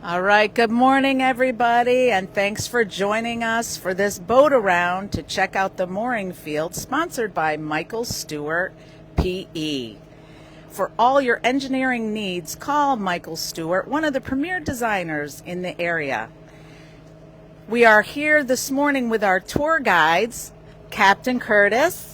All right, good morning, everybody, and thanks for joining us for this boat around to check out the mooring field, sponsored by Michael Stewart, PE. For all your engineering needs, call Michael Stewart, one of the premier designers in the area. We are here this morning with our tour guides, Captain Curtis,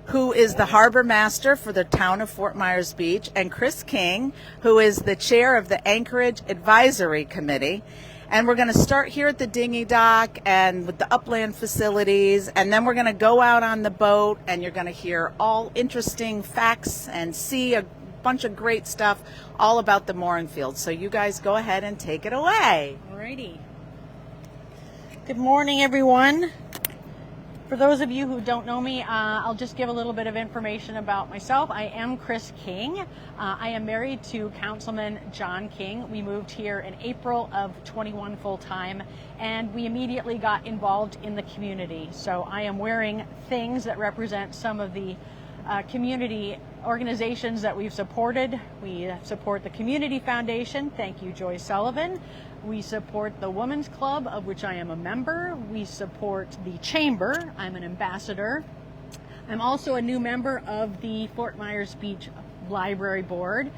who is the Harbormaster for the town of Fort Myers Beach, and Chris King, who is the chair of the Anchorage Advisory Committee. And we're going to start here at the dinghy dock and with the upland facilities, and then we're going to go out on the boat, and you're going to hear all interesting facts and see a bunch of great stuff all about the mooring field. So you guys go ahead and take it away. Alrighty. Good morning, everyone. For those of you who don't know me, I'll just give a little bit of information about myself. I am Chris King. I am married to Councilman John King. We moved here in April of 21 full-time, and we immediately got involved in the community. So I am wearing things that represent some of the community organizations that we've supported. We support the Community Foundation. Thank you, Joy Sullivan. We support the Women's Club, of which I am a member. We support the Chamber. I'm an ambassador. I'm also a new member of the Fort Myers Beach Library Board.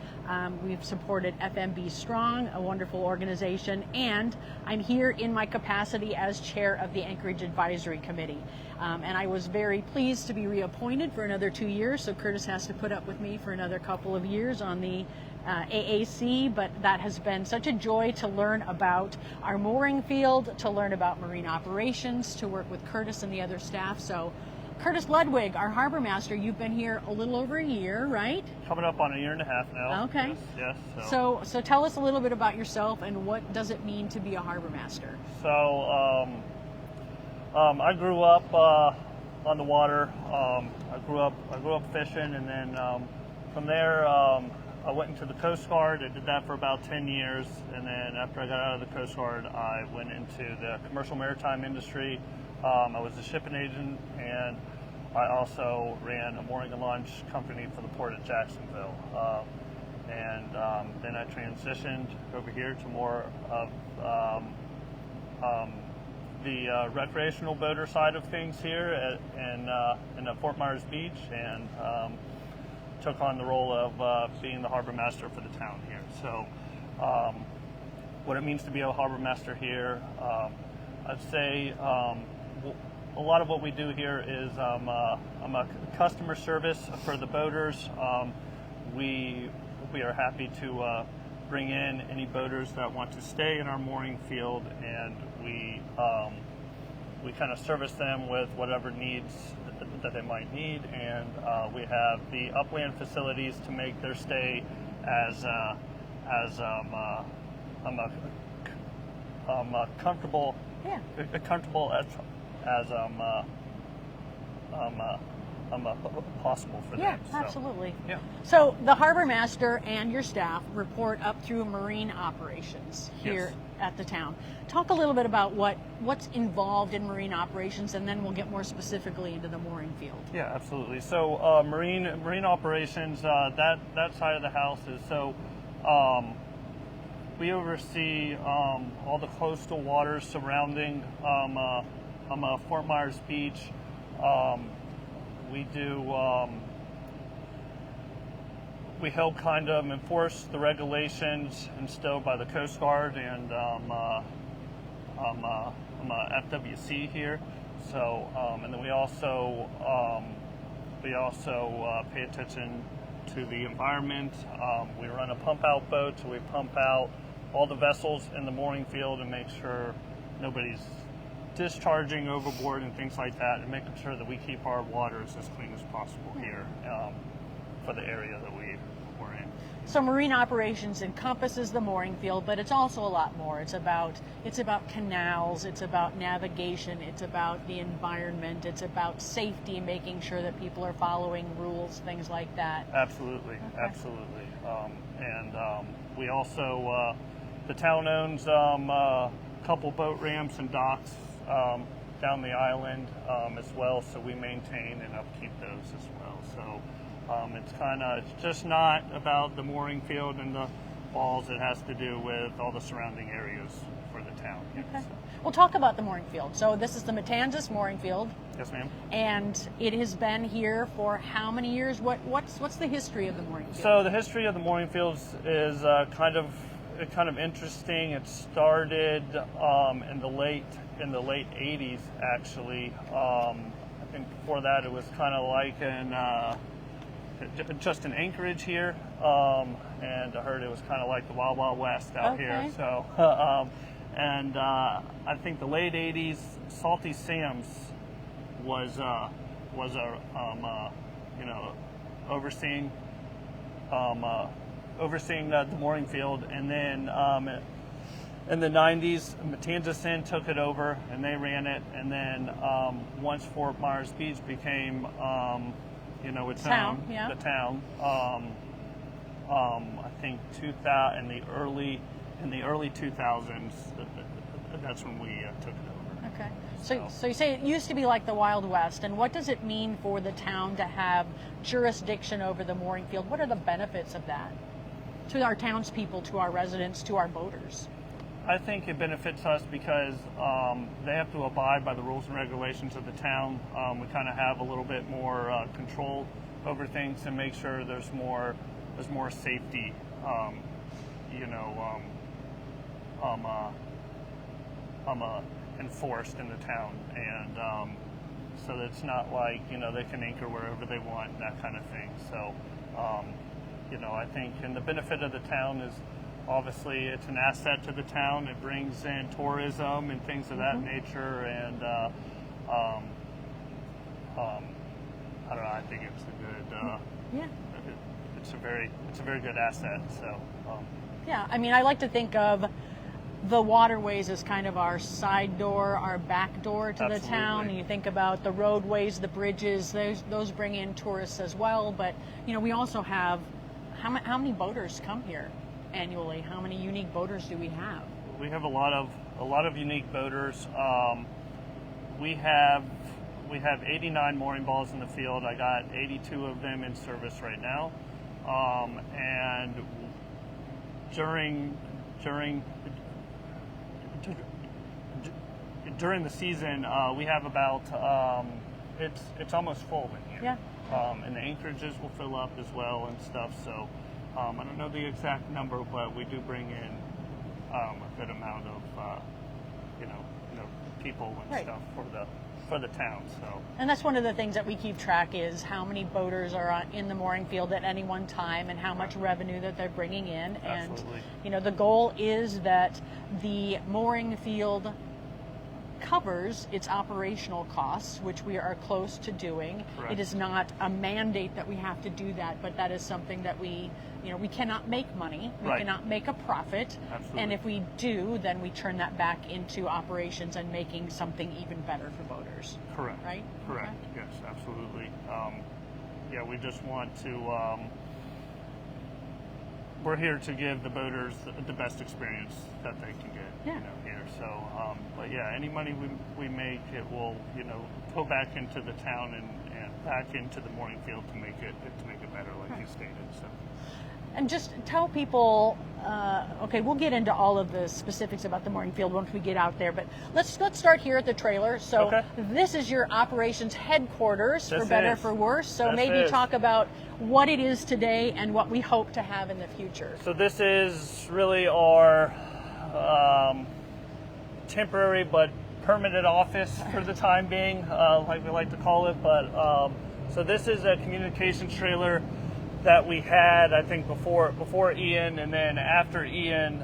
We've supported FMB Strong, a wonderful organization, and I'm here in my capacity as chair of the Anchorage Advisory Committee. And I was very pleased to be reappointed for another 2 years, so Curtis has to put up with me for another couple of years on the AAC, but that has been such a joy to learn about our mooring field, to learn about marine operations, to work with Curtis and the other staff. So Curtis Ludwig, our Harbormaster, you've been here a little over a year, right? Coming up on a year and a half now. Okay. Yes. So tell us a little bit about yourself and what does it mean to be a Harbormaster? So I grew up on the water. I grew up fishing, and then from there I went into the Coast Guard. I did that for about 10 years, and then after I got out of the Coast Guard, I went into the commercial maritime industry. I was a shipping agent, and I also ran a mooring and launch company for the port of Jacksonville. Then I transitioned over here to more of the recreational boater side of things here in Fort Myers Beach, and took on the role of being the Harbormaster for the town here. So what it means to be a Harbormaster here, I'd say a lot of what we do here is I'm a customer service for the boaters. We are happy to bring in any boaters that want to stay in our mooring field, and we kind of service them with whatever needs that they might need, and we have the upland facilities to make their stay as comfortable as possible for them. Yeah, absolutely. Yeah. So the Harbormaster and your staff report up through marine operations here at the town. Talk a little bit about what's involved in marine operations, and then we'll get more specifically into the mooring field. Yeah, absolutely. So marine operations, that side of the house is we oversee all the coastal waters surrounding Fort Myers Beach. We help kind of enforce the regulations instilled by the Coast Guard, and I'm a FWC here. So and then we also pay attention to the environment. We run a pump out boat, so we pump out all the vessels in the mooring field and make sure nobody's discharging overboard and things like that, and making sure that we keep our waters as clean as possible here for the area that we're in. So marine operations encompasses the mooring field, but it's also a lot more. It's about canals, it's about navigation, it's about the environment, it's about safety, making sure that people are following rules, things like that. Absolutely, okay. Absolutely. We also, the town owns a couple boat ramps and docks down the island as well, so we maintain and upkeep those as well. So it's just not about the mooring field and the falls. It has to do with all the surrounding areas for the town. Okay. So. We'll talk about the mooring field. So this is the Matanzas mooring field, Yes, ma'am. and it has been here for how many years? What's the history of the mooring field? So the history of the mooring fields is kind of interesting. It started in the late 80s, actually. I think before that it was kind of like just in Anchorage here, and I heard it was kind of like the Wild Wild West out here. So, I think the late '80s, Salty Sam's was overseeing the mooring field, and then in the '90s, Matanzas took it over and they ran it, and then once Fort Myers Beach became its town, own, yeah. the town. I think 2000 in the early 2000s. That's when we took it over. Okay. So you say it used to be like the Wild West, and what does it mean for the town to have jurisdiction over the mooring field? What are the benefits of that to our townspeople, to our residents, to our boaters? I think it benefits us because they have to abide by the rules and regulations of the town. We kind of have a little bit more control over things and make sure there's more safety, enforced in the town, and so that it's not like they can anchor wherever they want and that kind of thing. So I think, and the benefit of the town is, obviously, it's an asset to the town. It brings in tourism and things of that nature, and I don't know. I think it's a good. It's a very good asset. So. Yeah, I mean, I like to think of the waterways as kind of our side door, our back door to the town. And you think about the roadways, the bridges; those bring in tourists as well. But we also have how many boaters come here annually? How many unique boaters do we have? We have a lot of unique boaters. We have 89 mooring balls in the field. I got 82 of them in service right now, and during the season, we have about it's almost full in here. Yeah. And the anchorages will fill up as well and stuff. So I don't know the exact number, but we do bring in a good amount of people and stuff for the town. So. And that's one of the things that we keep track is how many boaters are in the mooring field at any one time and how much revenue that they're bringing in. Absolutely. And the goal is that the mooring field covers its operational costs, which we are close to doing. Correct. It is not a mandate that we have to do that, but that is something that we cannot make money. We Right. cannot make a profit. Absolutely. And if we do, then we turn that back into operations and making something even better for boaters. Correct. Right? Correct. Okay. Yes, absolutely. We just want to. We're here to give the boaters the best experience that they can get. Yeah. Here. So, but yeah, any money we make, it will go back into the town and back into the mooring field to make it better, like you stated. So. And just tell people, we'll get into all of the specifics about the mooring field once we get out there, but let's start here at the trailer. So This is your operations headquarters, for better or for worse. So maybe talk about what it is today and what we hope to have in the future. So this is really our temporary but permanent office for the time being, like we like to call it. But so this is a communications trailer that we had, I think, before Ian, and then after Ian,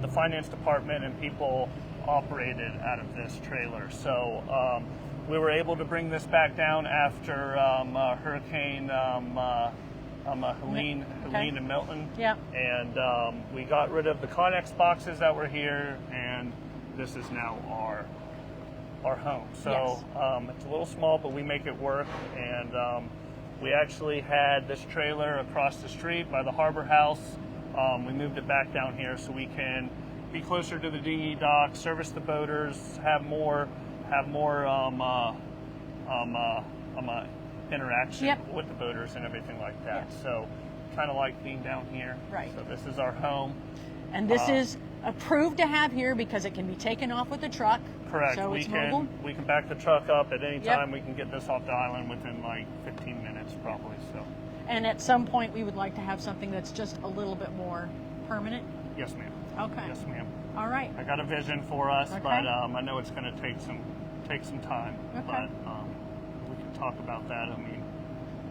the finance department and people operated out of this trailer. So we were able to bring this back down after Hurricane Helene and Milton. Yeah. And we got rid of the Connex boxes that were here, and this is now our home. So it's a little small, but we make it work. And we actually had this trailer across the street by the Harbor House. We moved it back down here so we can be closer to the dinghy dock, service the boaters, have more interaction with the boaters and everything like that. Yeah. So kind of like being down here. Right. So this is our home. And this is approved to have here because it can be taken off with a truck. Correct. So we it's can mobile. we can back the truck up at any Yep. time. We can get this off the island within like 15 minutes probably. So And at some point, we would like to have something that's just a little bit more permanent. yes, ma'am. Okay. Yes, ma'am. All right. I got a vision for us, Okay. but I know it's going to take some time. Okay. But we can talk about that. I mean,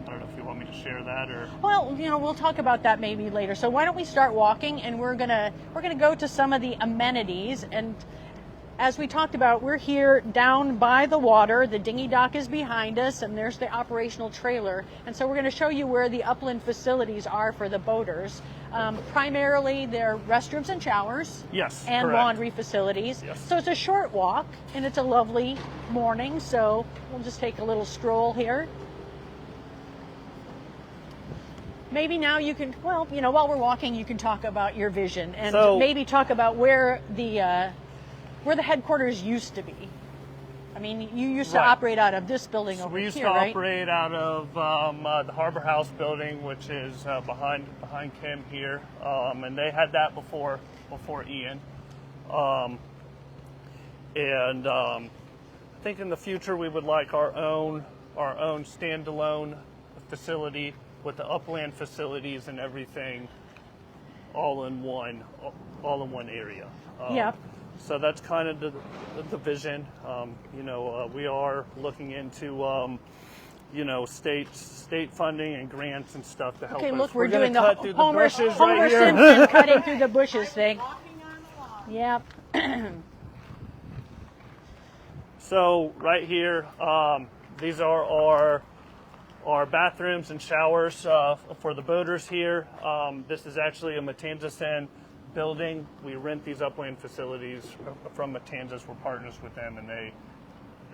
I don't know if you want me to share that or. Well, we'll talk about that maybe later. So why don't we start walking, and we're gonna go to some of the amenities. And as we talked about, we're here down by the water. The dinghy dock is behind us, and there's the operational trailer. And so we're going to show you where the upland facilities are for the boaters. Primarily, they're restrooms and showers. Yes, And correct. laundry facilities. Yes. So it's a short walk, and it's a lovely morning. So we'll just take a little stroll here. Maybe now you can, while we're walking, you can talk about your vision and So- maybe talk about where the headquarters used to be. I mean, you used to Right. operate out of this building over We used here, to right? operate out of the Harbor House building, which is behind Kim here, and they had that before Ian. I think in the future we would like our own standalone facility with the upland facilities and everything, all in one area. Yep. So that's kind of the vision. We are looking into, state funding and grants and stuff to help Okay, us. look, we're gonna doing the cut through Homer bushes right here. Simpson cutting through the bushes thing. Yep. So right here, these are our bathrooms and showers for the boaters here. This is actually a Matanzas building. We rent these upland facilities from Matanzas. We're partners with them, and they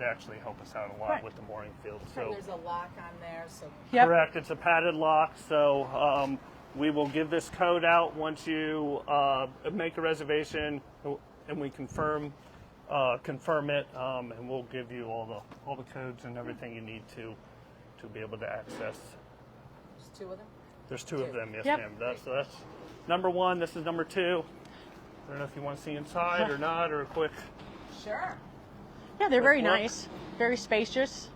actually help us out a lot Right. with the mooring field. So So there's a lock on there, so Yep. correct, it's a padded lock. So we will give this code out once you make a reservation, and we confirm it, and we'll give you all the codes and everything you need to be able to access. there's two of them. There's two of them, yes, Yep. ma'am. That's number one. This is number two. I don't know if you want to see inside or not, or a quick. Sure. Yeah, they're very Look. nice, very spacious.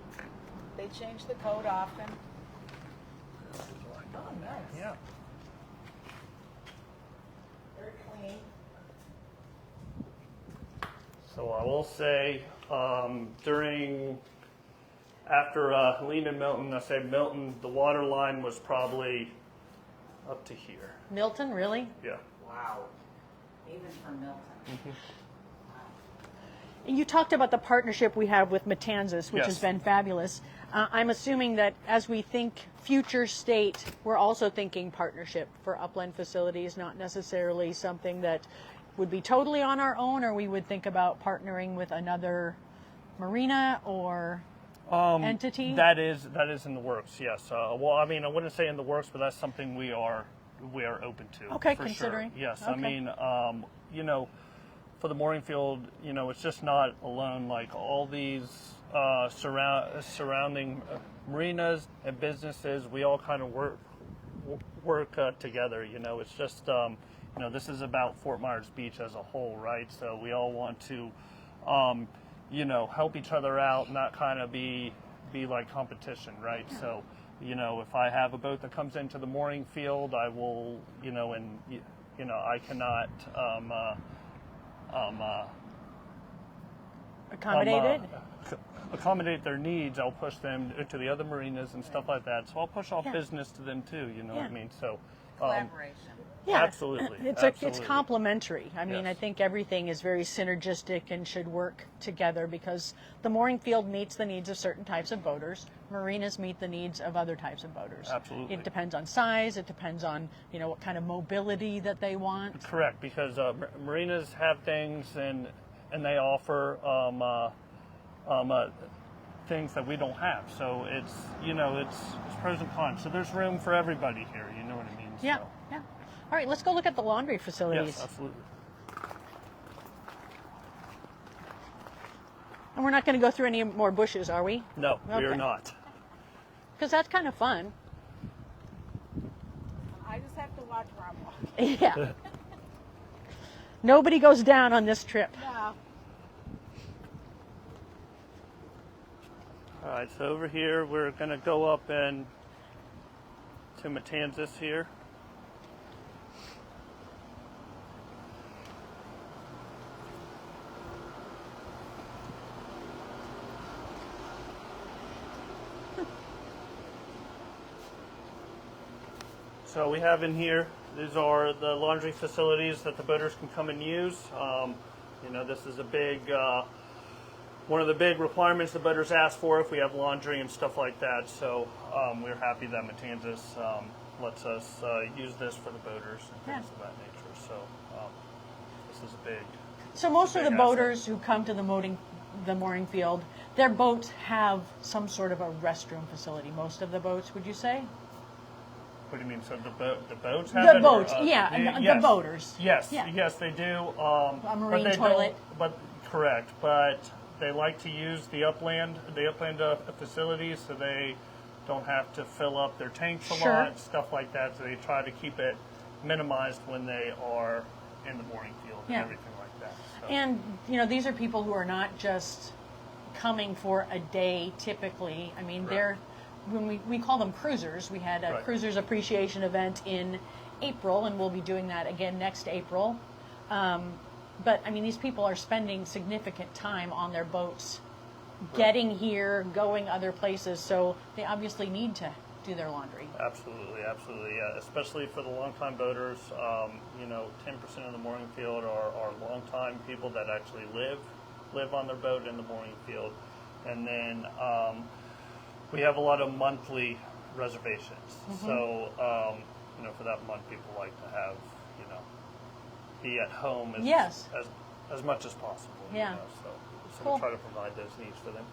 They change the code often. Oh, nice. Yeah. Very clean. So I will say, after Lehman Milton, I say Milton, the water line was probably up to here. Milton, really? Yeah. Wow. Even for Milton. And you talked about the partnership we have with Matanzas, which has Yes. been fabulous. I'm assuming that as we think future state, we're also thinking partnership for upland facilities, not necessarily something that would be totally on our own, or we would think about partnering with another marina or entity. That is in the works. Yes. Well, I mean, I wouldn't say in the works, but that's something we are open to. Okay, for considering. Sure. Yes. Okay. I mean, for the mooring field, it's just not alone. Like all these surrounding marinas and businesses, we all kind of work together. It's just this is about Fort Myers Beach as a whole, right? So we all want to help each other out, not kind of be like competition, right? So, if I have a boat that comes into the mooring field, I will, I cannot accommodate their needs. I'll push them to the other marinas and stuff like that. So I'll push off business to them too. You know what I mean? So, Collaboration. Yeah, absolutely. It's Absolutely. complementary. I mean, Yes. I think everything is very synergistic and should work together because the mooring field meets the needs of certain types of boaters. Marinas meet the needs of other types of boaters. Absolutely. It depends on size. It depends on what kind of mobility that they want. Correct, because marinas have things and they offer things that we don't have. So it's pros and cons. So there's room for everybody here. You know what I mean? Yeah, So, yeah. All right, let's go look at the laundry facilities. yes, absolutely. And we're not going to go through any more bushes, are we? No, we are Okay. not. Because that's kind of fun. I watch where I'm walking. Yeah. Nobody goes down on this trip. No. All right, so over here we're going to go up and to Matanzas here. So we have in here, these are the laundry facilities that the boaters can come and use. You know, this is a big, one of the big requirements the boaters ask for if we have laundry and stuff like that. So we're happy that Matanzas lets us use this for the boaters and things of that nature. So this is a big. So most of the big boaters asset. who come to the mooring field, their boats have some sort of a restroom facility. Most of the boats, would you say? What do you mean? So the boats have The it, boats, or, yeah, yes. the boaters. Yes, Yeah. yes, they do. A marine but they toilet. But correct, but they like to use the upland facilities, so they don't have to fill up their tanks a Sure. lot, stuff like that. So they try to keep it minimized when they are in the mooring field Yeah. and everything like that. So. And, you know, these are people who are not just coming for a day typically. I mean, they're, when we call them cruisers. We had a Right. cruisers appreciation event in April, and we'll be doing that again next April. But, I mean, these people are spending significant time on their boats, getting here, going other places, so they obviously need to do their laundry. Absolutely, absolutely, yeah. Especially for the long-time boaters, you know, 10% of the mooring field are long-time people that actually live on their boat in the mooring field. And then we have a lot of monthly reservations. So, you know, for that month, people like to have, you know, be at home as much as possible. Yeah. You know, so Cool. we try to provide those needs for them.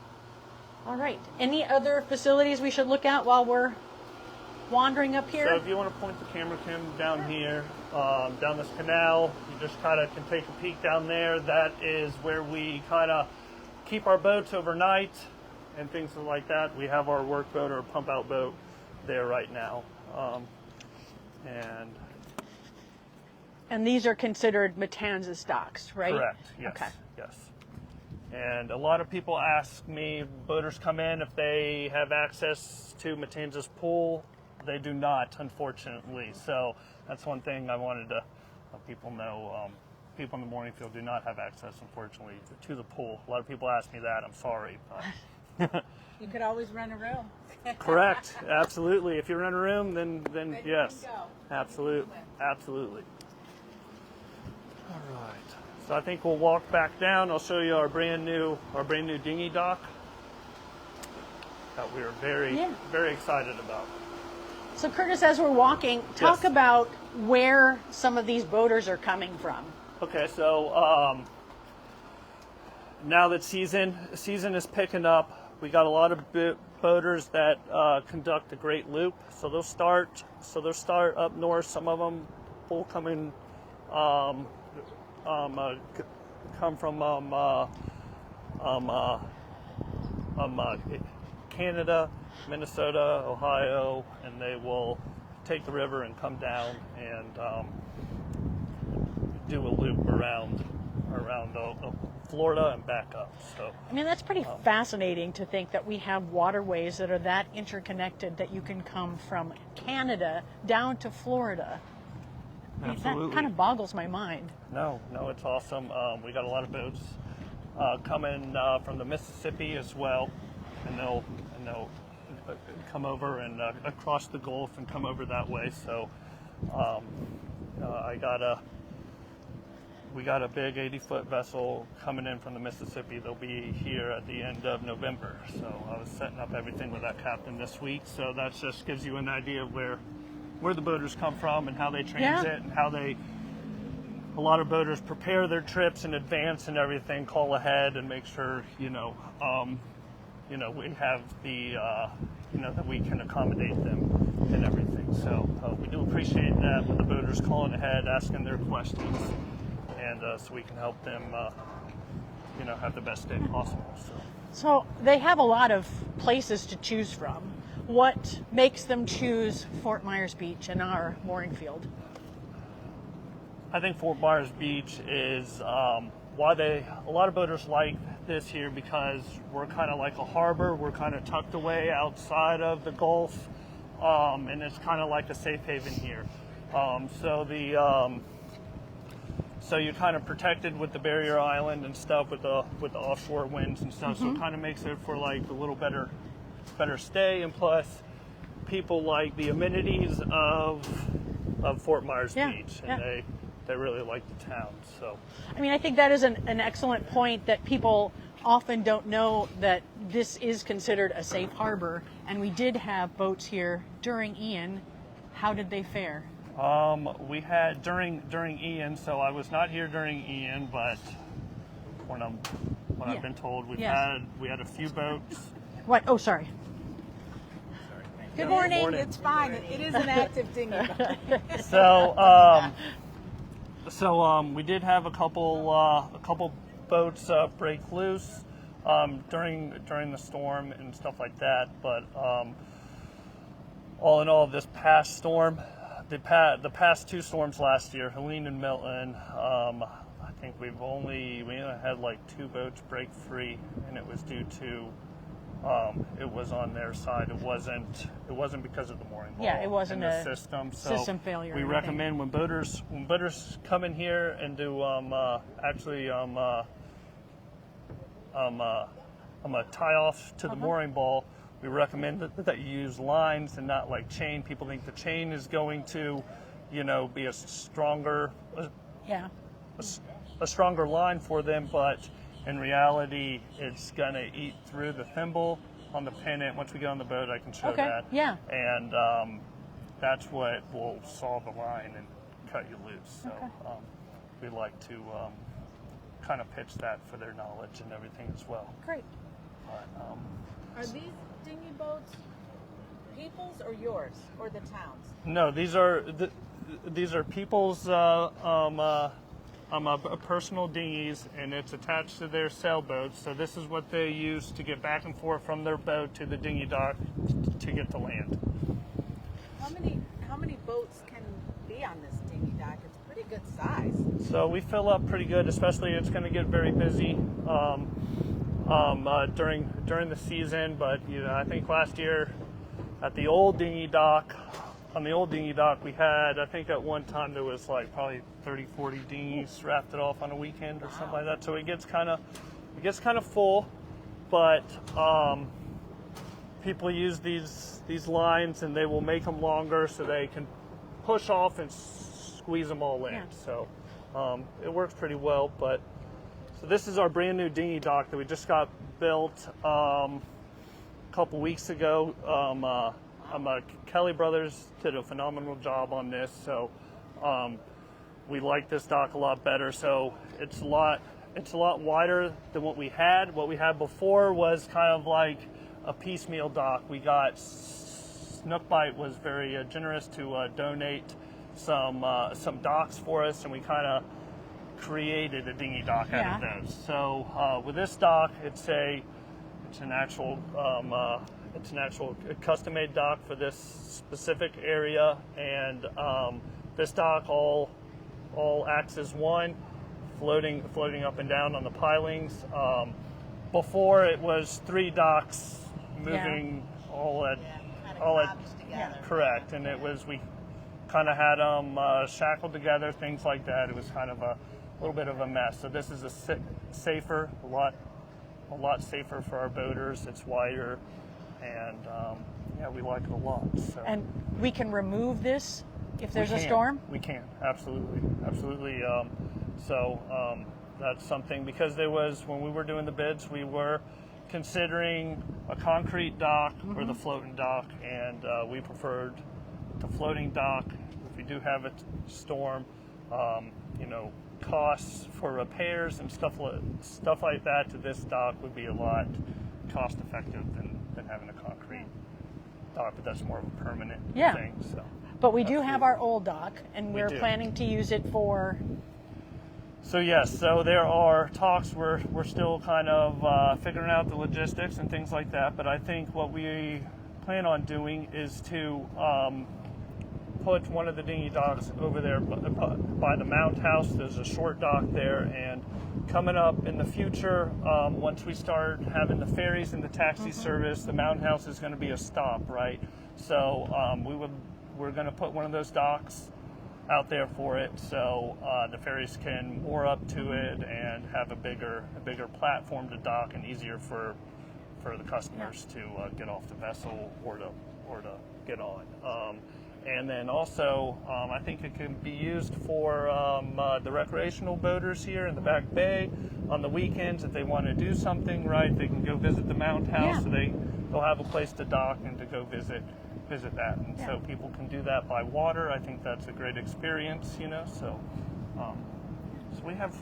All right. Any other facilities we should look at while we're wandering up here? So if you want to point the camera, Kim, down here, down this canal, you just kind of can take a peek down there. That is where we kind of keep our boats overnight and things like that. We have our work boat or pump out boat there right now. And these are considered Matanzas docks, right? Correct, yes, Okay. yes. And a lot of people ask me, boaters come in, if they have access to Matanzas pool. They do not, unfortunately. So that's one thing I wanted to let people know. People in the mooring field do not have access, unfortunately, to the pool. A lot of people ask me that. I'm sorry. But You could always rent a room. correct, absolutely. If you're in a room, then you yes, can go. absolutely, absolutely. All right. So I think we'll walk back down. I'll show you our brand new dinghy dock that we're very excited about. So Curtis, as we're walking, talk Yes. about where some of these boaters are coming from. Okay, so now that season is picking up, we got a lot of boaters that conduct a great loop. So they'll start up north. Some of them will come in, come from Canada, Minnesota, Ohio, and they will take the river and come down and do a loop around Florida and back up. So I mean, that's pretty fascinating to think that we have waterways that are that interconnected that you can come from Canada down to Florida. I mean, absolutely. that kind of boggles my mind. No, it's awesome. We got a lot of boats coming from the Mississippi as well, and they'll come over and across the Gulf and come over that way. So we got a big 80-foot vessel coming in from the Mississippi. They'll be here at the end of November. So I was setting up everything with that captain this week. So that just gives you an idea of where the boaters come from and how they transit and how a lot of boaters prepare their trips in advance and everything, call ahead and make sure, we have the, that we can accommodate them and everything. So we do appreciate that with the boaters calling ahead, asking their questions, and so we can help them, have the best day possible. So they have a lot of places to choose from. what makes them choose Fort Myers Beach and our mooring field? I think Fort Myers Beach is why a lot of boaters like this here, because we're kind of like a harbor. We're kind of tucked away outside of the Gulf, and it's kind of like a safe haven here. So you're kind of protected with the barrier island and stuff with the offshore winds and stuff. So it kind of makes it for like a little better stay, and plus people like the amenities of Fort Myers Beach, and they really like the town. So I mean, I think that is an excellent point, that people often don't know that this is considered a safe harbor, and we did have boats here during Ian. How did they fare? We had during Ian, so I was not here during Ian, but when I've been told, we had a few boats. What? Oh, sorry. Good morning. It's fine. It is an active dinghy. So we did have a couple boats break loose during the storm and stuff like that. But all in all, this past storm, the past two storms last year, Helene and Milton, I think we only had like 2 boats break free, and it was due to it was on their side. It wasn't because of the mooring ball. Yeah, it wasn't the a system failure. We recommend when boaters come in here and do tie off to the mooring ball, we recommend that you use lines and not like chain. People think the chain is going to, be a stronger line for them, but in reality, it's going to eat through the thimble on the pennant. Once we get on the boat, I can show that. Yeah. And that's what will saw the line and cut you loose. So we like to kind of pitch that for their knowledge and everything as well. Great. But, Are these dinghy boats people's or yours or the town's? no, these are people's personal dinghies, and it's attached to their sailboats. So this is what they use to get back and forth from their boat to the dinghy dock to get to land. How many boats can be on this dinghy dock? It's pretty good size. So we fill up pretty good, especially it's going to get very busy during the season. But I think last year at the old dinghy dock. On the old dinghy dock, we had, I think at one time there was like probably 30, 40 dinghies rafted off on a weekend or something like that. So it gets kind of full, but people use these lines, and they will make them longer so they can push off and squeeze them all in. Yeah. So it works pretty well. But so this is our brand new dinghy dock that we just got built a couple weeks ago. Kelly Brothers did a phenomenal job on this, so we like this dock a lot better. So it's a lot wider than what we had. What we had before was kind of like a piecemeal dock. We got Snookbite was very generous to donate some docks for us, and we kind of created a dinghy dock out of those. So with this dock, it's an actual custom-made dock for this specific area, and this dock all acts as one, floating up and down on the pilings. Before it was 3 docks moving all at correct, and we kind of had them shackled together, things like that. It was kind of a little bit of a mess. So this is a lot safer for our boaters. It's wider. And we like it a lot. So. And we can remove this if there's a storm? We can, absolutely. That's something, because when we were doing the bids, we were considering a concrete dock or the floating dock, and we preferred the floating dock. If we do have a storm, costs for repairs and stuff like that to this dock would be a lot cost effective than having a concrete dock, but that's more of a permanent thing. So, but we do have our old dock, and we're planning to use it for. So yes, so there are talks. We're still kind of figuring out the logistics and things like that. But I think what we plan on doing is to put one of the dinghy docks over there by the Mound House. There's a short dock there, and coming up in the future, once we start having the ferries and the taxi service, the Mound House is going to be a stop, right? So we're going to put one of those docks out there for it, so the ferries can moor up to it and have a bigger platform to dock, and easier for the customers to get off the vessel or to get on. And then also, I think it can be used for the recreational boaters here in the back bay on the weekends. If they want to do something, right, they can go visit the Mound House, so they'll have a place to dock and to go visit that. And so people can do that by water. I think that's a great experience, you know. So, so we have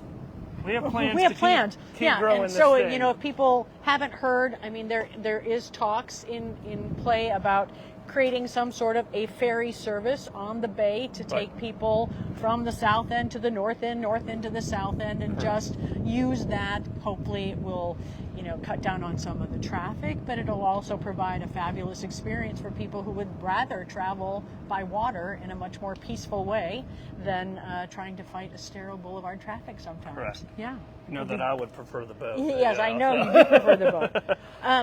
plans. We have to plans. Keep growing and so this thing. you know, if people haven't heard, I mean, there is talks in play about creating some sort of a ferry service on the bay to take people from the south end to the north end to the south end, and just use that. Hopefully it will, you know, cut down on some of the traffic, but it'll also provide a fabulous experience for people who would rather travel by water in a much more peaceful way than trying to fight a sterile boulevard traffic sometimes. Correct. Yeah. You know that I would prefer the boat. Yes, I know you do prefer the boat.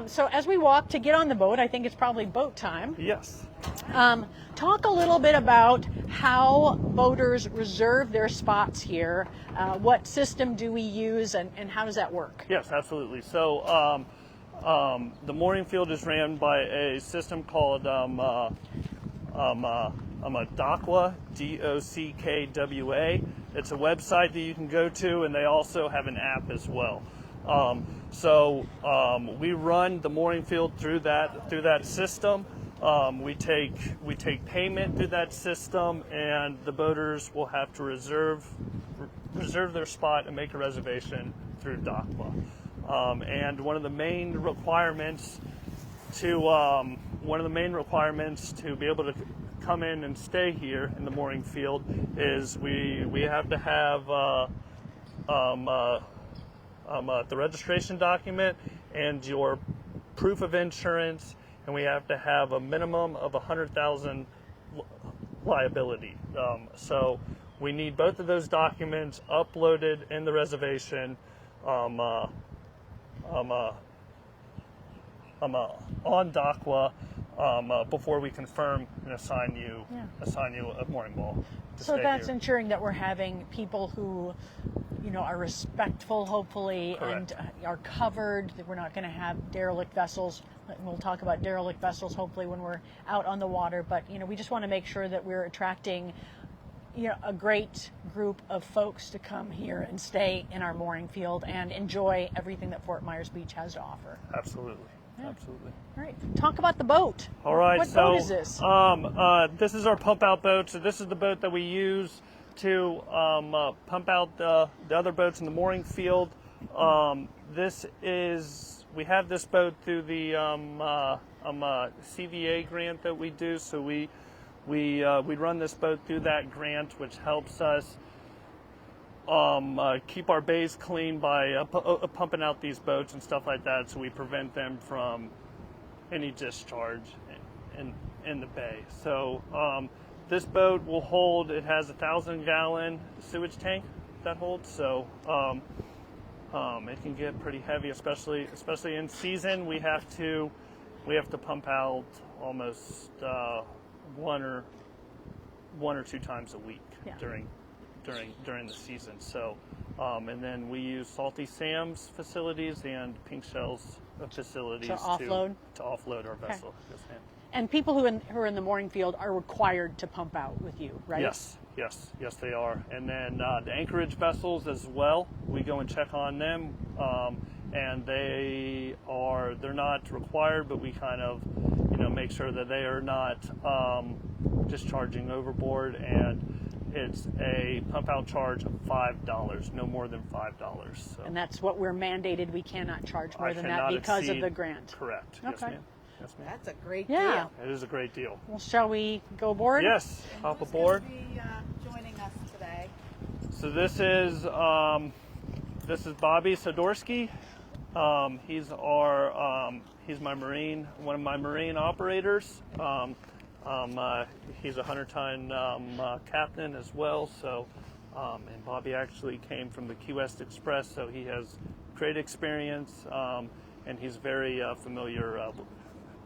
So as we walk to get on the boat, I think it's probably boat time. Yes. Talk a little bit about how boaters reserve their spots here. What system do we use, and how does that work? Yes, absolutely. So the mooring field is ran by a system called DOCKWA, DOCKWA. It's a website that you can go to, and they also have an app as well. So we run the mooring field through that system. We take payment through that system, and the boaters will have to reserve their spot and make a reservation through DOCKWA. And one of the main requirements to be able to come in and stay here in the mooring field is we have to have the registration document and your proof of insurance, and we have to have a minimum of 100,000 liability. So we need both of those documents uploaded in the reservation on DOCKWA before we confirm and assign you a mooring ball. So that's ensuring that we're having people who, you know, are respectful, hopefully, Correct. and are covered, that we're not going to have derelict vessels. We'll talk about derelict vessels, hopefully, when we're out on the water. But, you know, we just want to make sure that we're attracting, you know, a great group of folks to come here and stay in our mooring field and enjoy everything that Fort Myers Beach has to offer. Absolutely. Yeah. Absolutely. All right. Talk about the boat. All right. What so, boat is this? This is our pump out boat. So this is the boat that we use to pump out the other boats in the mooring field. We have this boat through the CVA grant that we do. So we run this boat through that grant, which helps us keep our bays clean by pumping out these boats and stuff like that, so we prevent them from any discharge in the bay. So this boat will hold, it has a 1,000-gallon sewage tank that holds, so it can get pretty heavy, especially in season. We have to pump out almost one or two times a week during the season. So, and then we use Salty Sam's facilities and Pink Shell's facilities to offload our vessel. Yes, ma'am. And people who are in the mooring field are required to pump out with you, right? Yes, they are. And then the Anchorage vessels as well. We go and check on them, and they're not required, but we kind of, you know, make sure that they are not discharging overboard. And it's a pump out charge of $5, no more than $5. So. And that's what we're mandated. We cannot charge more than that because of the grant. Correct. Okay. Yes, ma'am. Yes, ma'am. That's a great Yeah. deal. It is a great deal. Well, shall we go aboard? Yes. And Hop who's aboard. gonna be joining us today? So this is Bobby Sodorsky, He's my Marine, one of my Marine operators. He's a 100-ton captain as well. So, and Bobby actually came from the Key West Express, so he has great experience, and he's very familiar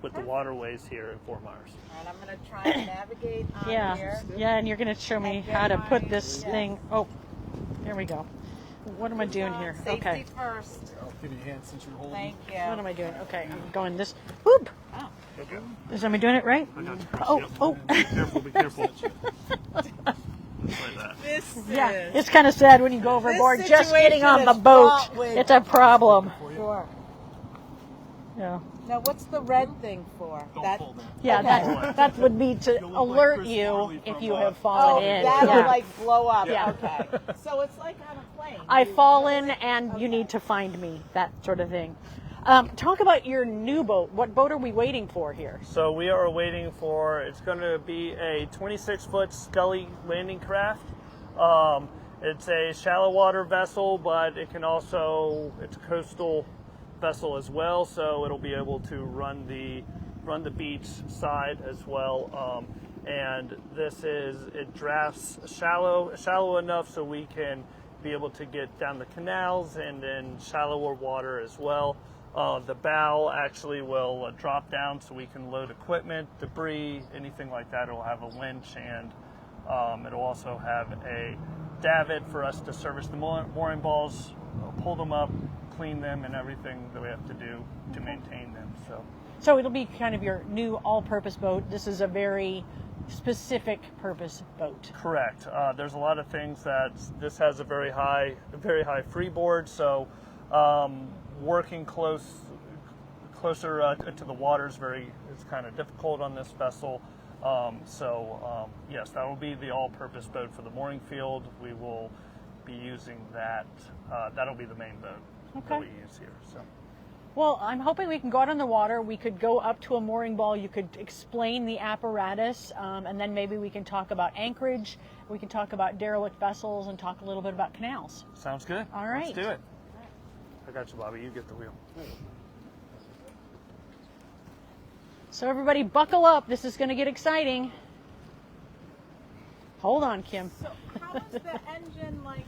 with the waterways here in Fort Myers. And I'm going to try and navigate on Yeah, here. yeah, and you're going to show me And get how to my- put this yes. thing. Oh, there we go. What am I doing here? Safety Okay. first. I'll give you a hand since you're holding. Thank you. What am I doing? Okay, I'm going this. Whoop! Oh. Am I doing it right? I got you. Oh, Yep. oh. Be careful, be careful. Just like that. This Yeah, is. it's kind of sad when you go overboard. This Just getting on situation the is boat, fraught with- it's a problem. Sure. Yeah, Now, what's the red thing for? Don't pull that. yeah, Okay. that would be to You'll look like alert Chris you Farley if from, you have Oh, fallen in. that'll Yeah. like blow up. Yeah. Okay. So it's like on a plane. I've fallen and you need to find me, that sort of thing. Talk about your new boat. What boat are we waiting for here? So we are waiting for, it's going to be a 26-foot Scully landing craft. It's a shallow water vessel, but it can also, it's a coastal vessel as well, so it'll be able to run the beach side as well. And it drafts shallow enough so we can be able to get down the canals and in shallower water as well. The bow actually will drop down so we can load equipment, debris, anything like that. It'll have a winch, and it'll also have a davit for us to service the mooring balls, pull them up, clean them, and everything that we have to do to maintain them. So it'll be kind of your new all-purpose boat. This is a very specific purpose boat. Correct. There's a lot of things that this has a very high freeboard, so working closer to the water is it's kind of difficult on this vessel. Yes, that will be the all-purpose boat for the mooring field. We will be using that. That'll be the main boat that we use here. So. Well, I'm hoping we can go out on the water. We could go up to a mooring ball. You could explain the apparatus, and then maybe we can talk about Anchorage. We can talk about derelict vessels and talk a little bit about canals. Sounds good. All right. Let's do it. I got you, Bobby. You get the wheel. So everybody buckle up. This is going to get exciting. Hold on, Kim. So how is the engine like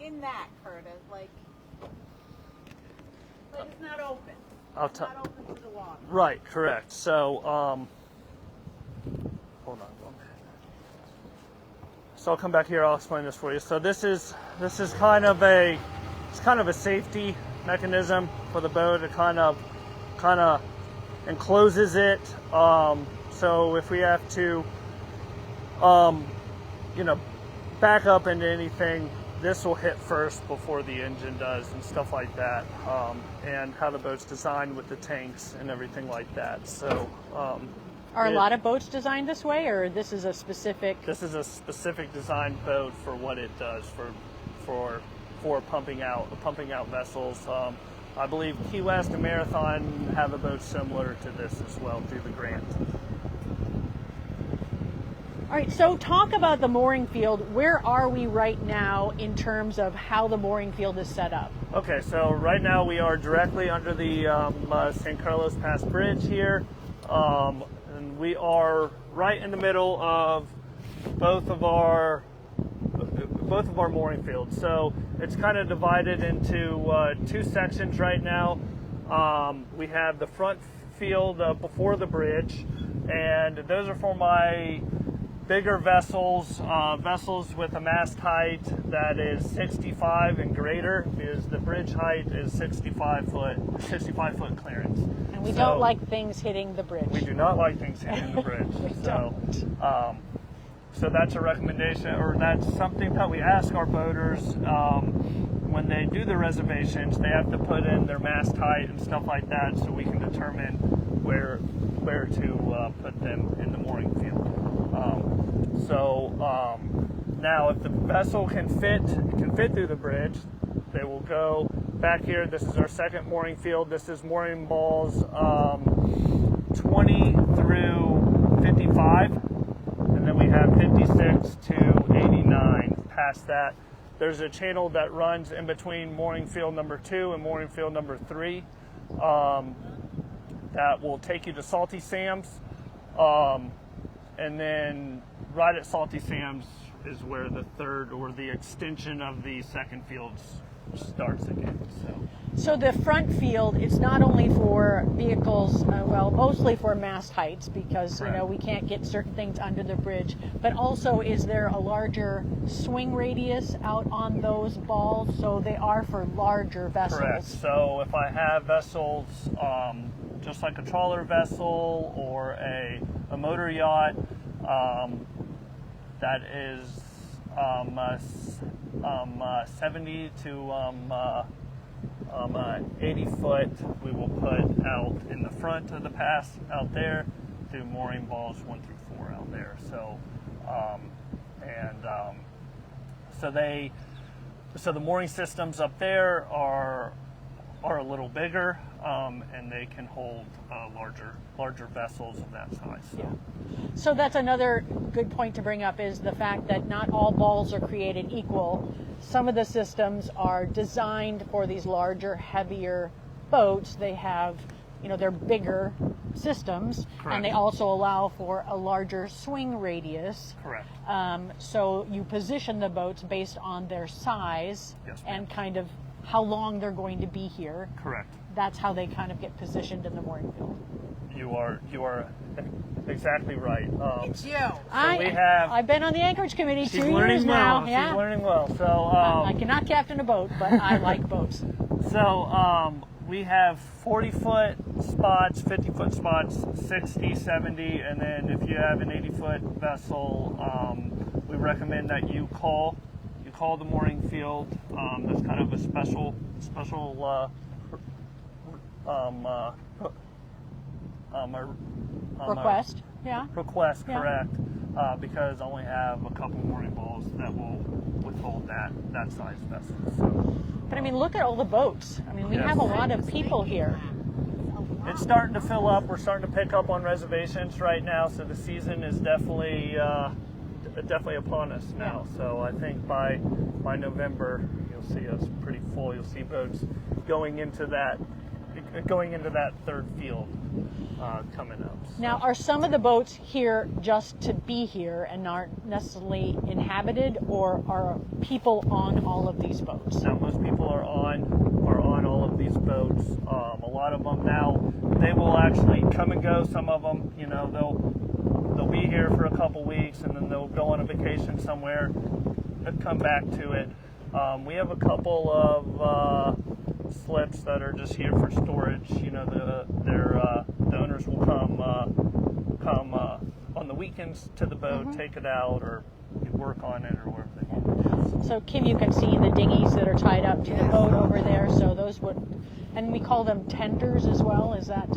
in that, Curtis? Like it's not open. I'll It's not open to the water. Right, correct. So, hold on. So I'll come back here. I'll explain this for you. So this is kind of a safety mechanism for the boat. It kind of encloses it. So if we have to, back up into anything, this will hit first before the engine does and stuff like that, and how the boat's designed with the tanks and everything like that. So Are a lot of boats designed this way, or this is a specific? this is a specific design boat for what it does for pumping out vessels. I believe Key West and Marathon have a boat similar to this as well through the grant. All right, so talk about the mooring field. Where are we right now in terms of how the mooring field is set up? Okay, so right now we are directly under the San Carlos Pass Bridge here, and we are right in the middle of both of our mooring fields. So it's kind of divided into two sections right now. We have the front field before the bridge, and those are for my bigger vessels, vessels with a mast height that is 65 and greater, because the bridge height is 65 foot clearance. And we don't like things hitting the bridge. We do not like things hitting the bridge. So that's a recommendation, or that's something that we ask our boaters when they do the reservations. They have to put in their mast height and stuff like that, so we can determine where to put them in the mooring field. Now, if the vessel can fit through the bridge, they will go back here. This is our second mooring field. This is mooring balls 20 through 55, and then we have 56 to 89 past that. there's a channel that runs in between mooring field number 2 and mooring field number 3 that will take you to Salty Sam's, and then right at Salty Sam's is where the third or the extension of the second field starts again. So the front field, it's not only for vehicles, well, mostly for mast heights because, you know, we can't get certain things under the bridge, but also is there a larger swing radius out on those balls? So they are for larger vessels. Correct. So if I have vessels, just like a trawler vessel or a motor yacht, that is 70 to 80 foot, we will put out in the front of the pass out there, do mooring balls 1 through 4 out there. So, so the mooring systems up there are a little bigger, and they can hold larger vessels of that size. So. Yeah. So that's another good point to bring up is the fact that not all balls are created equal. Some of the systems are designed for these larger, heavier boats. They have, you know, they're bigger systems, and they also allow for a larger swing radius. Correct. So you position the boats based on their size and kind of how long they're going to be here. Correct. That's how they kind of get positioned in the mooring field. You are exactly right. It's you. I've been on the Anchorage committee 2 years now. She's learning well. So I cannot captain a boat, but I like boats. So we have 40-foot spots, 50-foot spots, 60, 70, and then if you have an 80-foot vessel, we recommend that you call the mooring field. That's kind of a special request. Request, correct. Because I only have a couple mooring balls that will withhold that size vessel. So, but I mean, look at all the boats. I mean, we have a lot of people here. It's starting to fill up. We're starting to pick up on reservations right now, so the season is definitely upon us now. So I think by November you'll see us pretty full. You'll see boats going into that third field coming up. So. Now, are some of the boats here just to be here and aren't necessarily inhabited, or are people on all of these boats? No, most people are on all of these boats. A lot of them now, they will actually come and go. Some of them, you know, they'll be here for a couple weeks and then they'll go on a vacation somewhere and come back to it. We have a couple of slips that are just here for storage. You know, the owners will come on the weekends to the boat, take it out, or work on it, or wherever they want. So Kim, you can see the dinghies that are tied up to the boat over there. So those would, and we call them tenders as well. Is that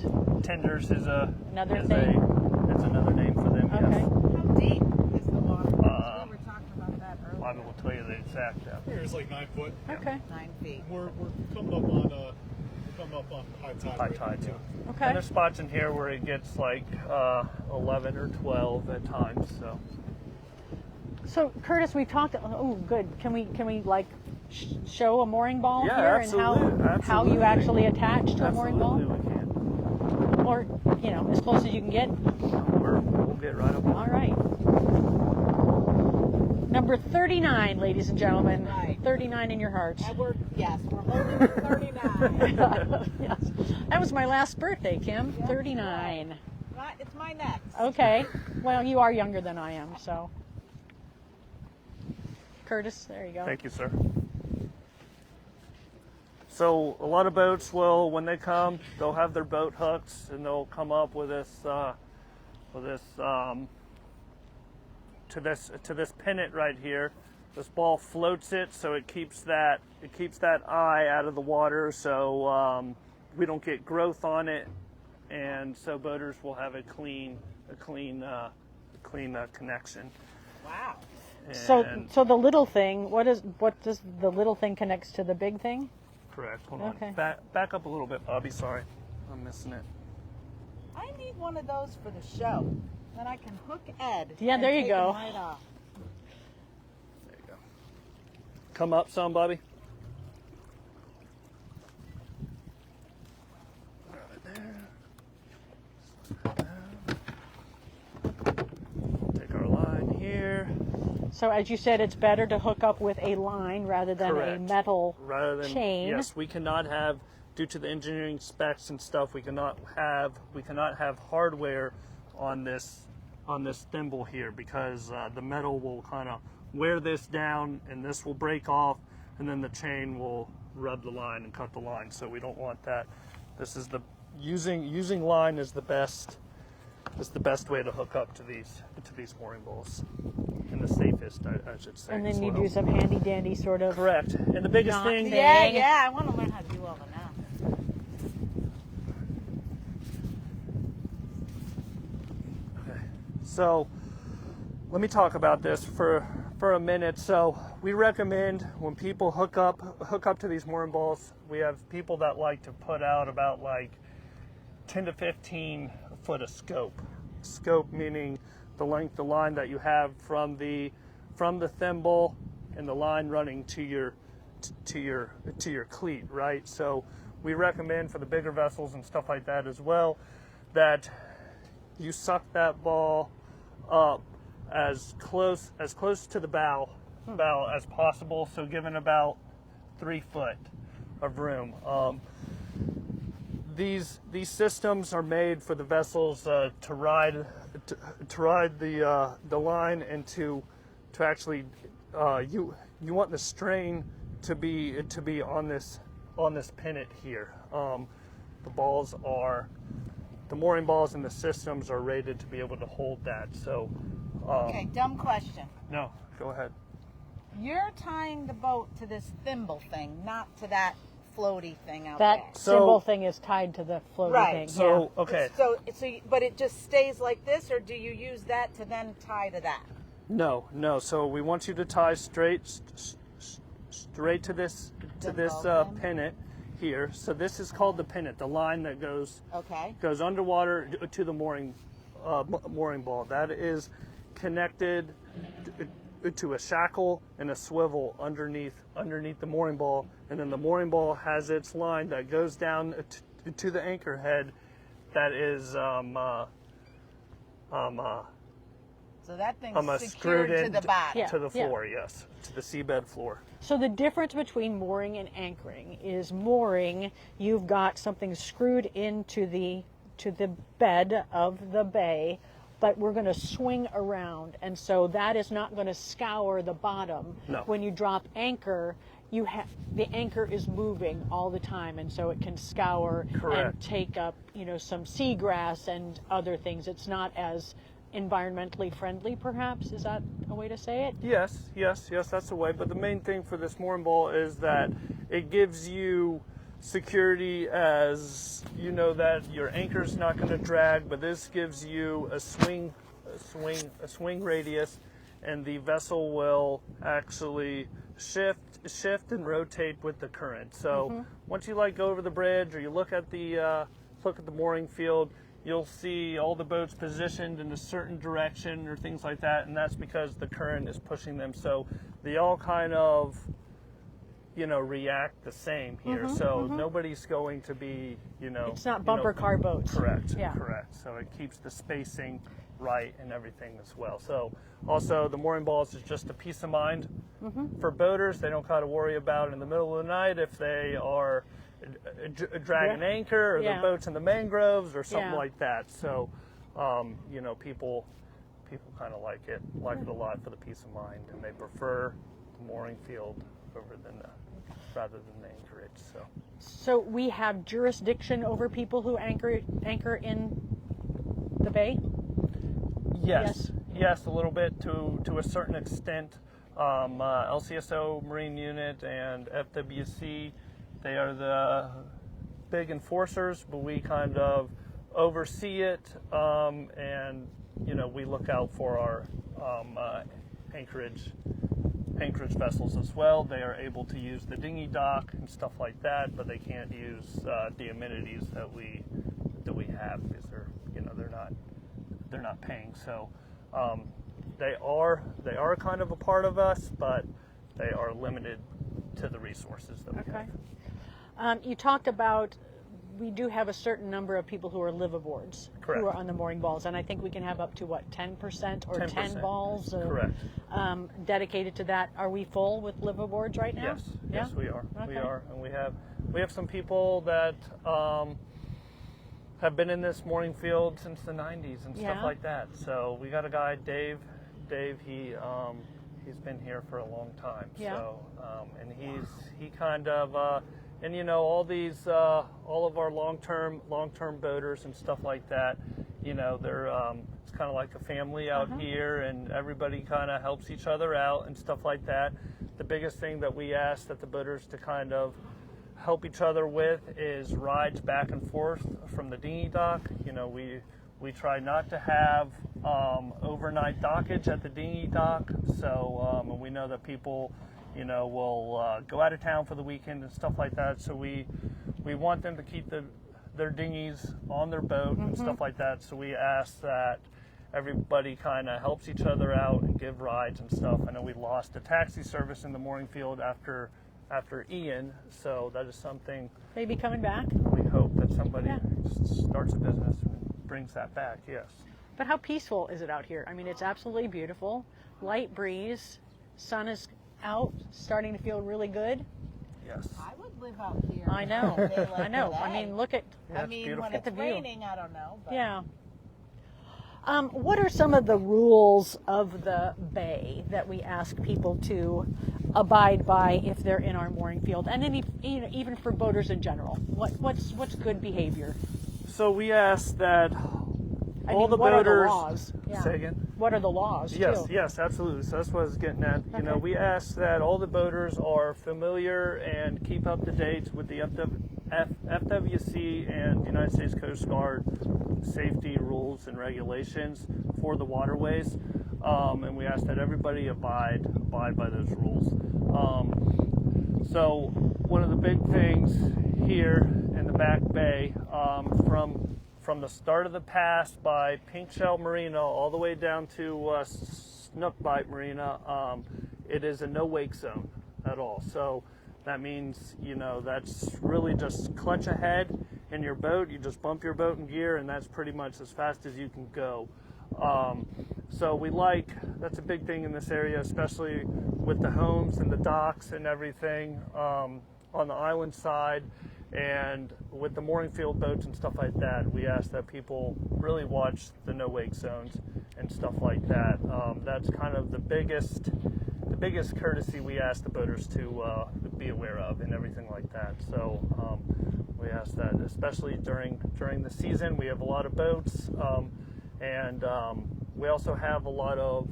tenders? Is another thing? It's another name for them. Okay. Yes. How deep is the water? We were talking about that earlier. I will tell you the exact depth. It's like 9 foot. Okay. 9 feet. We're coming up on high tide. High tide too. Okay. And there's spots in here where it gets like 11 or 12 at times. So Curtis, we've talked. Oh, good. Can we like show a mooring ball Yeah, here absolutely, and how you actually attach to a mooring ball, Absolutely, we can. or you know, as close as you can get. We'll get right up. All right. Number 39, ladies and gentlemen. Right. 39 in your hearts. We're holding 39. Yes. That was my last birthday, Kim. 39. It's my next. Okay. Well, you are younger than I am, so. Curtis, there you go. Thank you, sir. So a lot of boats will, when they come, they'll have their boat hooks, and they'll come up with this to this pennant right here. This ball floats it, so it keeps that eye out of the water, so we don't get growth on it, and so boaters will have a clean connection. Wow. So the little thing, what does the little thing connects to the big thing? Correct. Hold Okay. on. Back up a little bit, Bobby. Sorry, I'm missing it. I need one of those for the show. Then I can hook Ed. Yeah, and there you take go. him right off. There you go. come up some, Bobby. Take our line here. So as you said, it's better to hook up with a line rather than Correct. a metal Rather than chain. yes, we cannot have, due to the engineering specs and stuff, we cannot have hardware on this thimble here, because the metal will kind of wear this down and this will break off, and then the chain will rub the line and cut the line. So we don't want that. This is the using line is the best way to hook up to these mooring balls, and the safest, I should say. And then as you well. do some handy dandy sort of. Correct. And the biggest Knot thing. thing. Yeah, I want to learn how to do all the knots. Okay. So let me talk about this for a minute. So we recommend when people hook up to these mooring balls, we have people that like to put out about like 10 to 15 foot of scope. Scope meaning the length of line that you have from the thimble and the line running to your cleat, right? So we recommend for the bigger vessels and stuff like that as well, that you suck that ball up as close to the bow as possible. So given about 3 foot of room. These systems are made for the vessels to ride the line, and to actually you want the strain to be on this pennant here. The mooring balls and the systems are rated to be able to hold that. So Okay, dumb question. no, go ahead. You're tying the boat to this thimble thing, not to that floaty thing out That there. So- symbol thing is tied to the floaty Right. thing. So yeah. okay. But it just stays like this, or do you use that to then tie to that? No. So we want you to tie straight to this Thimble. pennant here. So this is called the pennant, the line that goes Okay. underwater to the mooring ball. That is connected to a shackle and a swivel underneath the mooring ball, and then the mooring ball has its line that goes down to the anchor head. That is So that thing's screwed secured to in the bottom. Yeah. to the floor, yes, to the seabed floor. So the difference between mooring and anchoring is mooring, you've got something screwed into the bed of the bay, but we're going to swing around, and so that is not going to scour the bottom. No. When you drop anchor, the anchor is moving all the time, and so it can scour Correct. and take up, some seagrass and other things. It's not as environmentally friendly, perhaps. Is that a way to say it? Yes, that's the way. But the main thing for this mooring ball is that it gives you security, as you know that your anchor's not going to drag, but this gives you a swing radius, and the vessel will actually shift and rotate with the current. So once you go over the bridge, or you look at the mooring field, you'll see all the boats positioned in a certain direction or things like that, and that's because the current is pushing them. So they all kind of react the same here. So nobody's going to be, It's not bumper car boats. Correct. Yeah. Correct. So it keeps the spacing right and everything as well. So also the mooring balls is just a peace of mind for boaters. They don't got to worry about in the middle of the night if they are dragging anchor, or Yeah. the boat's in the mangroves or something Yeah. like that. So people kind of like it a lot for the peace of mind, and they prefer the mooring field rather than the anchorage. So we have jurisdiction over people who anchor in the bay? Yes, a little bit to a certain extent. LCSO Marine Unit and FWC, they are the big enforcers, but we kind of oversee it, and we look out for our Anchorage vessels as well. They are able to use the dinghy dock and stuff like that, but they can't use the amenities that we have, because they're not paying. So they are kind of a part of us, but they are limited to the resources that we Okay. have. You talked about we do have a certain number of people who are liveaboards Correct. who are on the mooring balls, and I think we can have up to what, 10% or 10 10%. balls Correct. Dedicated to that. Are we full with liveaboards right now? Yes, yes, we are. Okay. We are, and we have some people that have been in this mooring field since the 90s and stuff Yeah. like that. So we got a guy, Dave. Dave, he's been here for a long time. Yeah. So and he kind of and you know all of our long-term boaters and stuff like that. You know, they're it's kind of like a family out here, and everybody kind of helps each other out and stuff like that. The biggest thing that we ask that the boaters to kind of help each other with is rides back and forth from the dinghy dock. You know, we try not to have overnight dockage at the dinghy dock. So and we know that people, you know, will go out of town for the weekend and stuff like that. So we want them to keep their dinghies on their boat and stuff like that. So we ask that everybody kind of helps each other out and give rides and stuff. I know we lost a taxi service in the mooring field after Ian, so that is something Maybe coming back. we hope that somebody Yeah. starts a business and brings that back. Yes. But how peaceful is it out here? I mean, it's absolutely beautiful. Light breeze, sun is out, starting to feel really good. Yes. I would live out here. I know. on a day like I know. I today. mean, look at Yeah, I it's mean, beautiful. when Look at it's the view. raining, I don't know. But yeah. What are some of the rules of the bay that we ask people to abide by if they're in our mooring field, and then even for boaters in general? What's good behavior? So we ask that I all mean, the what boaters. are the laws? Yeah. Say again. What are the laws? Yes, too? yes, absolutely. So that's what I was getting at. You know, Okay. we ask that all the boaters are familiar and keep up to date with the FWC and the United States Coast Guard safety rules and regulations for the waterways, and we ask that everybody abide by those rules. So one of the big things here in the back bay, from the start of the pass by Pink Shell Marina all the way down to Snookbite Marina, it is a no wake zone at all. So that means, you know, that's really just clutch ahead in your boat. You just bump your boat in gear, and that's pretty much as fast as you can go. So that's a big thing in this area, especially with the homes and the docks and everything on the island side, and with the mooring field boats and stuff like that. We ask that people really watch the no wake zones and stuff like that. That's kind of the biggest courtesy we ask the boaters to be aware of and everything like that. So we ask that, especially during the season. We have a lot of boats, and we also have a lot of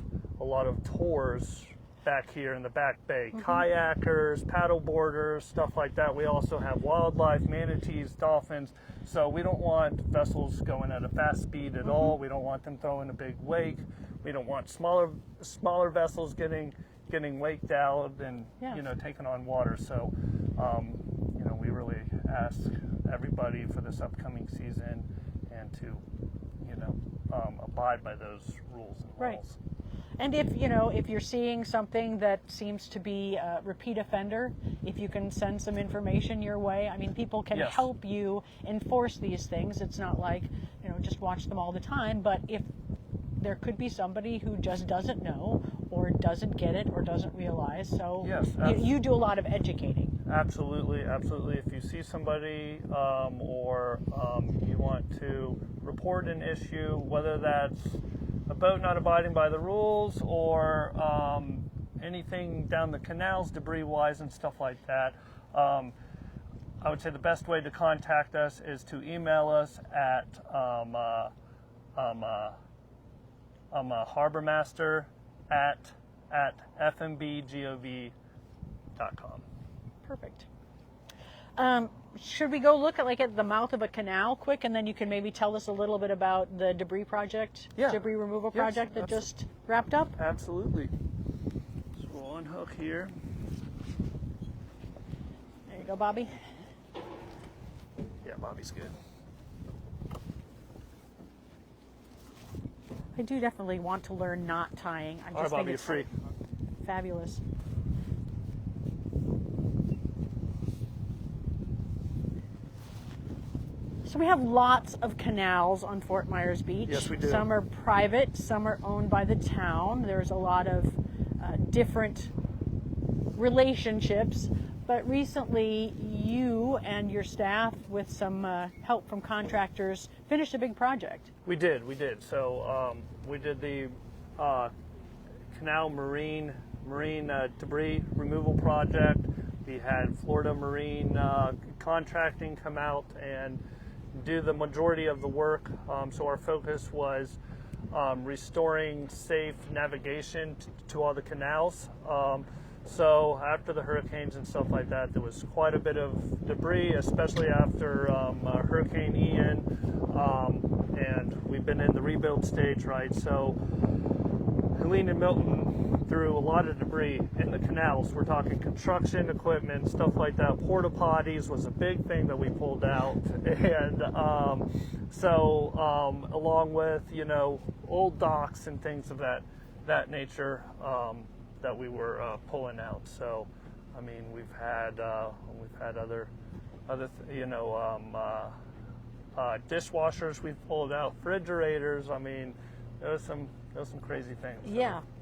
tours back here in the back bay. Kayakers, paddleboarders, stuff like that. We also have wildlife, manatees, dolphins. So we don't want vessels going at a fast speed at all. We don't want them throwing a big wake. We don't want smaller vessels getting waked out and taken on water. So we really ask everybody for this upcoming season and to abide by those rules and Right. laws. And if you're seeing something that seems to be a repeat offender, if you can send some information your way, I mean, people can Yes. help you enforce these things. It's not like, just watch them all the time, but if there could be somebody who just doesn't know or doesn't get it or doesn't realize, so Yes, you do a lot of educating. Absolutely, absolutely. If you see somebody or you want to report an issue, whether that's a boat not abiding by the rules or anything down the canals, debris-wise and stuff like that, I would say the best way to contact us is to email us at Harbormaster at fmbgov.com. Perfect. Should we go look at the mouth of a canal quick, and then you can maybe tell us a little bit about the debris project, Yeah. debris removal Yes, project that just wrapped up? Absolutely. So we'll unhook here. There you go, Bobby. Yeah, Bobby's good. I do definitely want to learn knot tying. I just All right, think Bobby, you're it's free. fabulous. So we have lots of canals on Fort Myers Beach. Yes, we do. Some are private, some are owned by the town. There's a lot of different relationships. But recently, you and your staff, with some help from contractors, finished a big project. We did. So we did the canal marine debris removal project. We had Florida Marine Contracting come out and do the majority of the work. So our focus was restoring safe navigation to all the canals. So after the hurricanes and stuff like that, there was quite a bit of debris, especially after Hurricane Ian, and we've been in the rebuild stage, right? So Helene and Milton threw a lot of debris in the canals. We're talking construction equipment, stuff like that. Porta potties was a big thing that we pulled out, and along with old docks and things of that nature. That we were pulling out. So, I mean, we've had other dishwashers we've pulled out, refrigerators. I mean, there was some crazy things.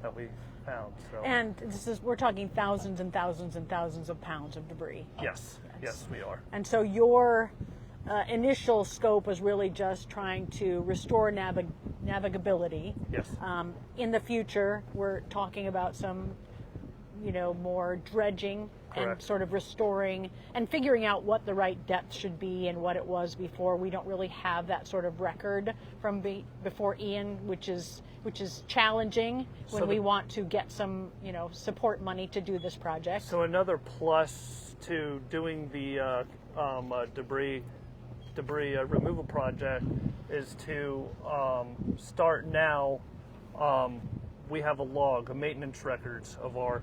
That we found. So. And we're talking thousands and thousands and thousands of pounds of debris. Yes, we are. And so your initial scope was really just trying to restore navigability. Yes. In the future, we're talking about some, more dredging. Correct. And sort of restoring and figuring out what the right depth should be and what it was before. We don't really have that sort of record from before Ian, which is challenging when we want to get some, support money to do this project. So another plus to doing the debris removal project is to start now. We have a maintenance records of our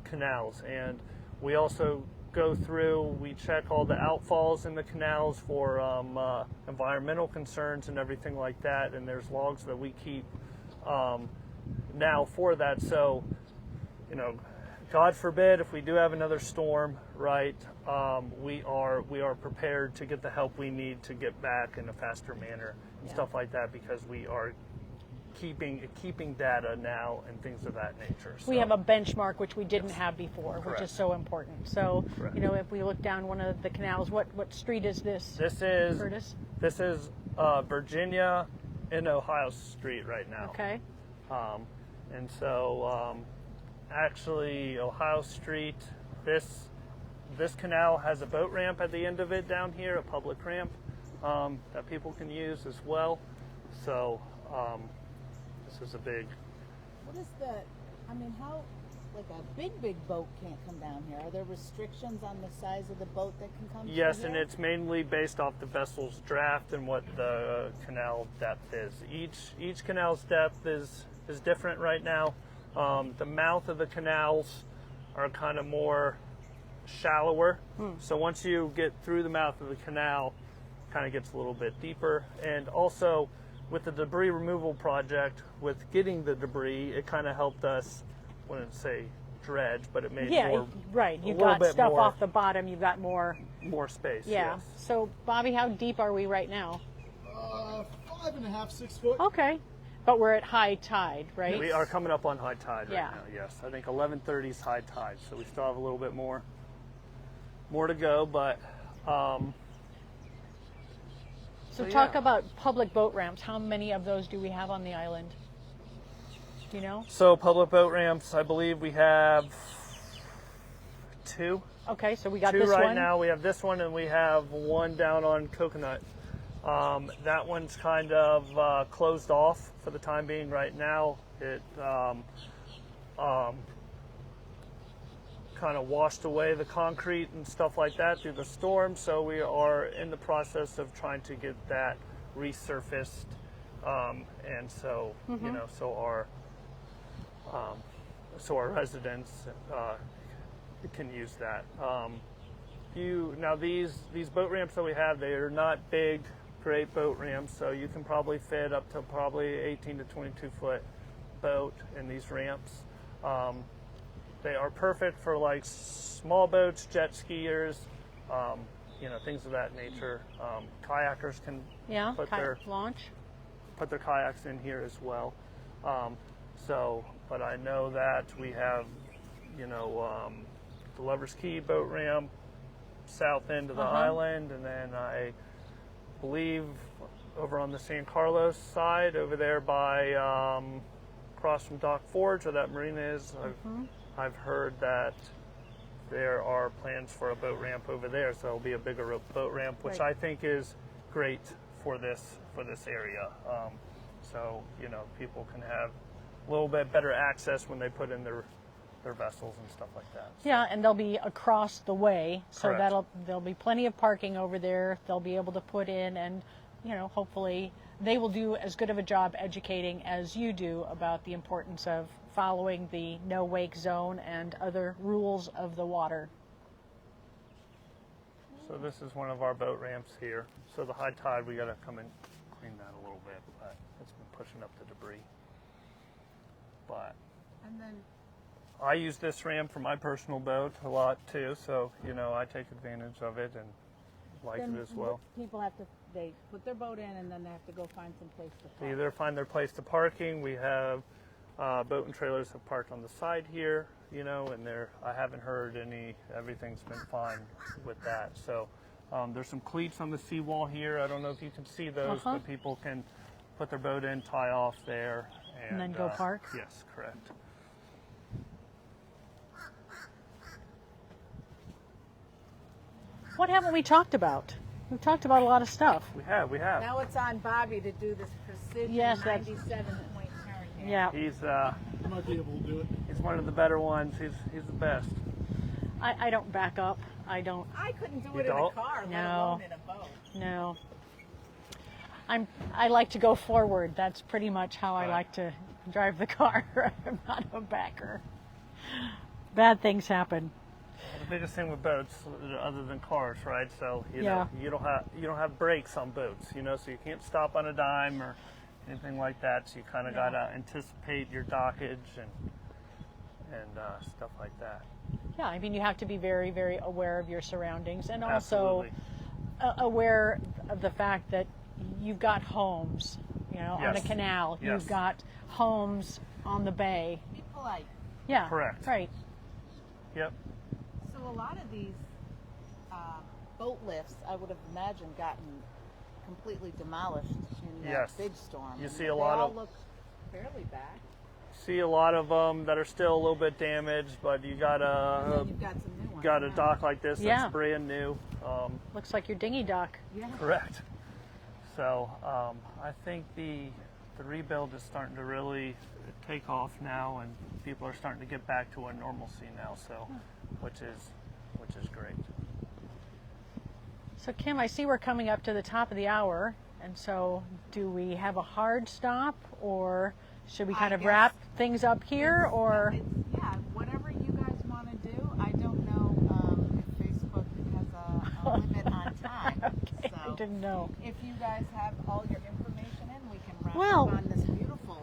canals, and we also go through. We check all the outfalls in the canals for environmental concerns and everything like that. And there's logs that we keep now for that. So, God forbid if we do have another storm, right? We are prepared to get the help we need to get back in a faster manner and stuff like that, because we are keeping data now and things of that nature. So we have a benchmark which we didn't have before, Correct. which is so important. So, Correct. if we look down one of the canals, what street is this? This is Curtis? This is Virginia and Ohio Street right now. Okay. And so actually Ohio Street, this canal has a boat ramp at the end of it down here, a public ramp that people can use as well. So this is a big. What is how, like a big boat can't come down here? Are there restrictions on the size of the boat that can come Yes, through and here? it's mainly based off the vessel's draft and what the canal depth is. Each canal's depth is different right now. The mouth of the canals are kind of more shallower. So once you get through the mouth of the canal, it kind of gets a little bit deeper. And also with the debris removal project, with getting the debris, it kind of helped us, I wouldn't say dredge, but it made more. Right. You've little got bit stuff more- off the bottom. You've got more. more space. Yeah. Yes. So, Bobby, how deep are we right now? 5.5, 6 foot. Okay. But we're at high tide, right? We are coming up on high tide Yeah. right now. Yes, I think 11:30 is high tide, so we still have a little bit more to go. But So So, talk yeah. about public boat ramps. How many of those do we have on the island? Do you know? so public boat ramps, I believe we have 2. Okay, so we got 2 this right one. now. We have this one, and we have one down on Coconut. That one's kind of closed off for the time being right now. It kind of washed away the concrete and stuff like that through the storm, so we are in the process of trying to get that resurfaced, and so so our residents can use that. These boat ramps that we have, they are not big, great boat ramps, so you can probably fit up to probably 18 to 22 foot boat in these ramps. They are perfect for like small boats, jet skiers, things of that nature. Kayakers can Yeah, put kayak launch. their kayaks in here as well. But I know that we have, the Lover's Key boat ramp, south end of the island, and then I believe over on the San Carlos side, over there by across from Dock Forge, where that marina is. I've heard that there are plans for a boat ramp over there, so it'll be a bigger boat ramp, which Right. I think is great for this area. So people can have a little bit better access when they put in their vessels and stuff like that. So, Yeah, and they'll be across the way, so Correct. there'll be plenty of parking over there. They'll be able to put in, and hopefully they will do as good of a job educating as you do about the importance of following the no wake zone and other rules of the water. So this is one of our boat ramps here. So the high tide, we got to come and clean that a little bit, but it's been pushing up the debris. But And then I use this ramp for my personal boat a lot too, so I take advantage of it and like then it as well. people have to, they put their boat in and then they have to go find some place to They park. either find their place to parking. We have boat and trailers have parked on the side here, and I haven't heard everything's been fine with that. So there's some cleats on the seawall here. I don't know if you can see those, but people can put their boat in, tie off there, And then go park? Yes, correct. What haven't we talked about? We've talked about a lot of stuff. We have. Now it's on Bobby to do this precision Yes, that's- 97-point hurricane. Yeah, He's I might be able to do it. he's one of the better ones. He's the best. I don't back up. I don't. I couldn't do You it in a don't? car, let No. alone in a boat. No. I like to go forward. That's pretty much how I Right. like to drive the car. I'm not a backer. Bad things happen. The biggest thing with boats, other than cars, right? So Yeah. you don't have brakes on boats, so you can't stop on a dime or anything like that. So you kind of gotta anticipate your dockage and stuff like that. Yeah, I mean, you have to be very, very aware of your surroundings and also Absolutely. aware of the fact that you've got homes, on a Yes. canal. Yes. You've got homes on the bay. Be polite. Yeah. Correct. Right. Yep. So a lot of these boat lifts, I would have imagined, gotten completely demolished in that Yes. big storm. You And see a they lot all of- look fairly back. See a lot of them that are still a little bit damaged, but you And gotta then you've got some new ones. got a now. dock like this Yeah. that's brand new. Looks like your dinghy dock. Yeah. Correct. So I think the rebuild is starting to really take off now, and people are starting to get back to a normalcy now. So, which is great. So, Kim, I see we're coming up to the top of the hour. And so, do we have a hard stop, or should we kind I of guess wrap things up here, or? Yeah, whatever you guys want to do. I don't know if Facebook has a limit on time. Okay, I So didn't know. if you guys have all your information in, we can wrap Well- up on this beautiful.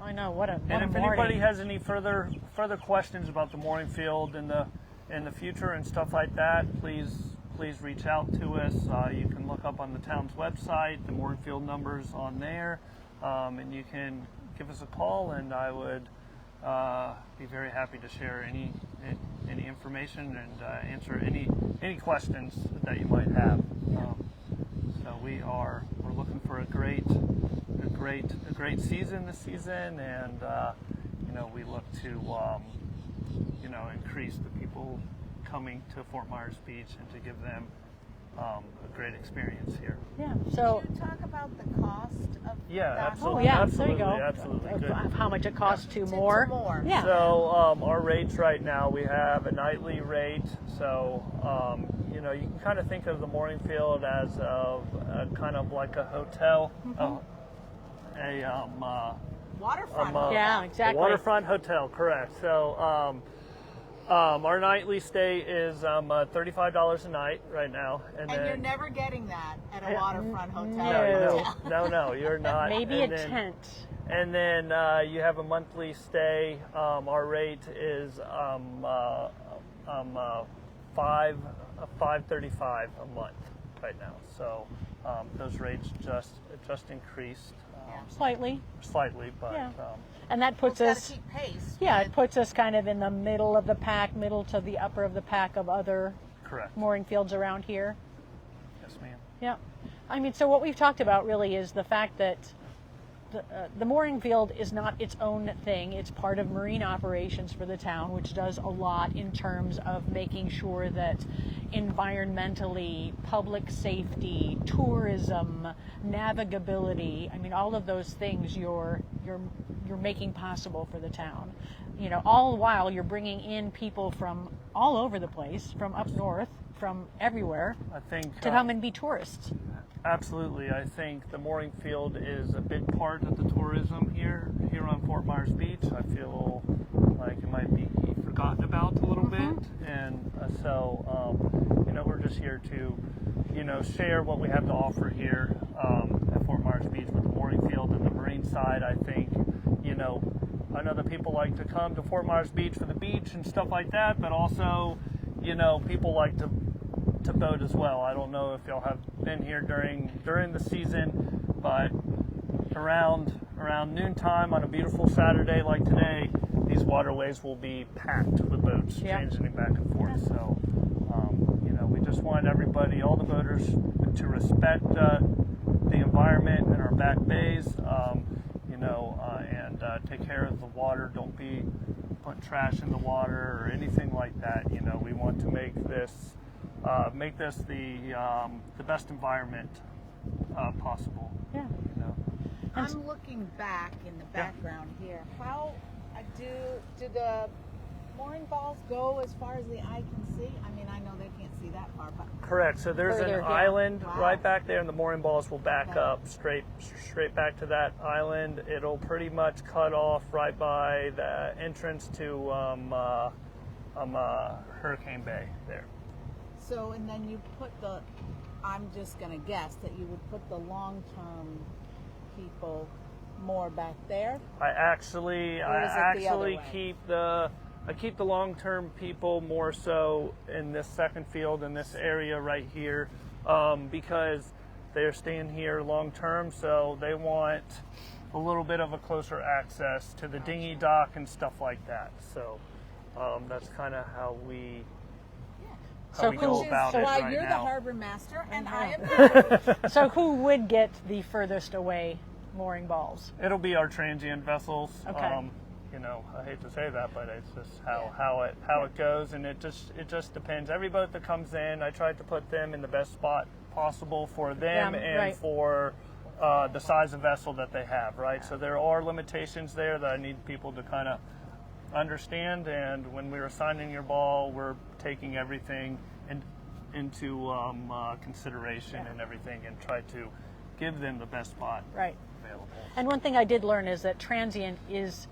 I know what a And what a if morning. anybody has any further questions about the mooring field in the future and stuff like that, please reach out to us. You can look up on the town's website, the mooring field numbers on there, and you can give us a call, and I would be very happy to share any information and answer any questions that you might have. So we're looking for a great season this season, and we look to increase the people coming to Fort Myers Beach and to give them a great experience here. Yeah. So. Can you talk about the cost of Yeah, that? absolutely. Oh yeah, Absolutely, there you go. absolutely. Of- Good. of how much it costs to To moor. moor. Yeah. So our rates right now, we have a nightly rate. So you can kind of think of the mooring field as kind of like a hotel, Waterfront. Yeah, a exactly. waterfront hotel. Correct. So our nightly stay is $35 a night right now, And then you're never getting that at a waterfront hotel. no, you're not. Maybe And a then- tent. And then you have a monthly stay. Our rate is $535 a month right now. So those rates just increased Slightly. slightly, but Yeah. And that puts us, Keep pace. yeah, it puts us kind of in the middle of the pack, middle to the upper of the pack of other correct. mooring fields around here. Yes, ma'am. Yeah. I mean, so what we've talked about really is the fact that the mooring field is not its own thing. It's part of marine operations for the town, which does a lot in terms of making sure that environmentally, public safety, tourism, navigability, I mean, all of those things you're making possible for the town. You know, all the while you're bringing in people from all over the place, from up north, from everywhere, I think to come and be tourists. absolutely. I think the mooring field is a big part of the tourism here on Fort Myers Beach. I feel like it might be forgotten about a little bit, and so we're just here to share what we have to offer here at Fort Myers Beach with the mooring field and the marine side. I think I know that people like to come to Fort Myers Beach for the beach and stuff like that, but also people like to boat as well. I don't know if y'all have been here during the season, but around noontime on a beautiful Saturday like today, these waterways will be packed with boats changing back and forth. So we just want everybody, all the boaters, to respect the environment in our back bays, and take care of the water. Don't be putting trash in the water or anything like that. We want to make this the best environment possible. Yeah. I'm looking back in the background here. How do the mooring balls go as far as the eye can see? I mean, I know they can't see that far, but Correct. So there's Further, an yeah. island Wow. right back there, and the mooring balls will back Okay. up straight back to that island. It'll pretty much cut off right by the entrance to Hurricane Bay there. so, and then you put I'm just going to guess that you would put the long-term people more back there. I actually Or is it the other way? keep the long-term people more so in this second field in this area right here, because they're staying here long-term, so they want a little bit of a closer access to the dinghy dock and stuff like that. So that's kind of how we So we who- go Which about is it why right you're now. the harbor master and I am not. So who would get the furthest away mooring balls? It'll be our transient vessels. Okay. I hate to say that, but it's just how it goes, and it just depends. Every boat that comes in, I try to put them in the best spot possible for them and right. for the size of vessel that they have. Right. So there are limitations there that I need people to kind of understand. And when we're assigning your ball, we're taking everything into consideration and everything, and try to give them the best spot Right. available. And one thing I did learn is that transient is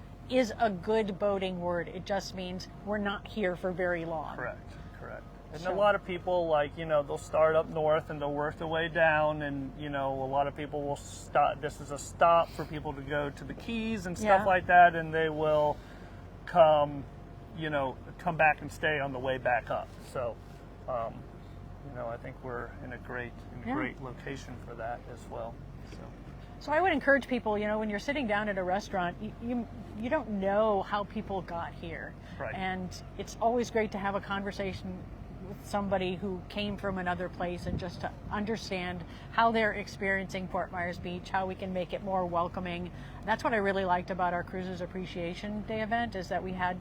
a good boating word. It just means we're not here for very long. Correct. And So- a lot of people, they'll start up north and they'll work their way down, and a lot of people will stop. This is a stop for people to go to the Keys and stuff Yeah. like that, and they will come back and stay on the way back up. So I think we're in a great location for that as well. So I would encourage people, when you're sitting down at a restaurant, you don't know how people got here. Right. And it's always great to have a conversation with somebody who came from another place, and just to understand how they're experiencing Fort Myers Beach, how we can make it more welcoming. That's what I really liked about our Cruisers Appreciation Day event, is that we had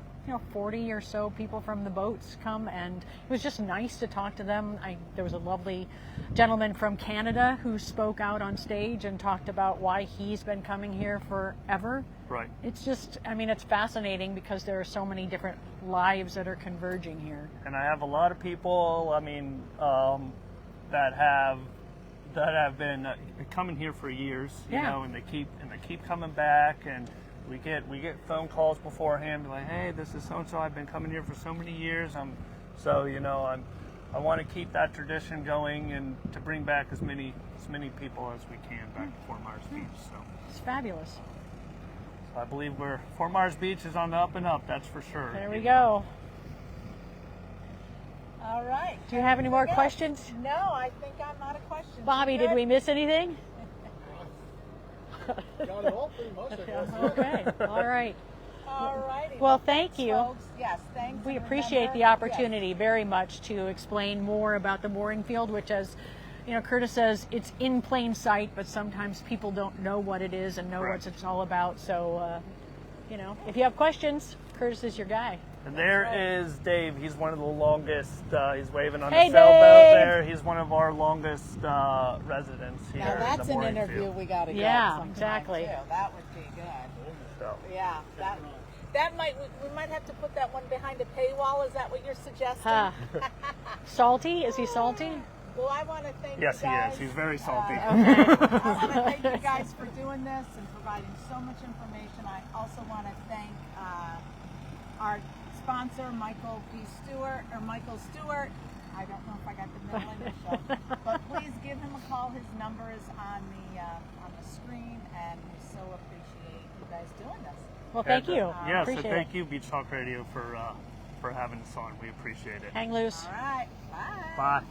40 or so people from the boats come, and it was just nice to talk to them. There was a lovely gentleman from Canada who spoke out on stage and talked about why he's been coming here forever. Right. It's just, it's fascinating because there are so many different lives that are converging here. And I have a lot of people, that have been coming here for years, and they keep coming back, and we get phone calls beforehand like, hey, this is so and so. I've been coming here for so many years. I want to keep that tradition going and to bring back as many people as we can back to Fort Myers Beach. So It's fabulous. I believe Fort Myers Beach is on the up and up. That's for sure. There we go. All right. Do you have any more questions? No, I think I'm out of questions. Bobby, You did good? we miss anything? Got it all pretty much, I guess. Okay. All right. All righty. Well, thank thanks, you. folks. Yes, thanks. We and appreciate remember- the opportunity very much to explain more about the mooring field, which, as you know, Curtis says, it's in plain sight, but sometimes people don't know what it is and know what it's all about. So, you know, if you have questions, Curtis is your guy. And there is Dave. He's one of the longest. He's waving on Hey, the sailboat Dave! there. He's one of our longest residents here. Now in that's the an mooring interview field. we got to get. Yeah, sometime, exactly. Too. That would be good. So, Yeah, that might we might have to put that one behind a paywall. Is that what you're suggesting? Huh. Salty? Is he salty? Well, I want to thank yes, you he guys. is. He's very salty. I want to thank you guys for doing this and providing so much information. I also want to thank our sponsor, Michael Stewart. I don't know if I got the middle initial, but please give him a call. His number is on the screen, and we so appreciate you guys doing this. Well, thank you. Yes, Appreciate and thank it. you, Beach Talk Radio, for having us on. We appreciate it. Hang loose. All right, bye. Bye.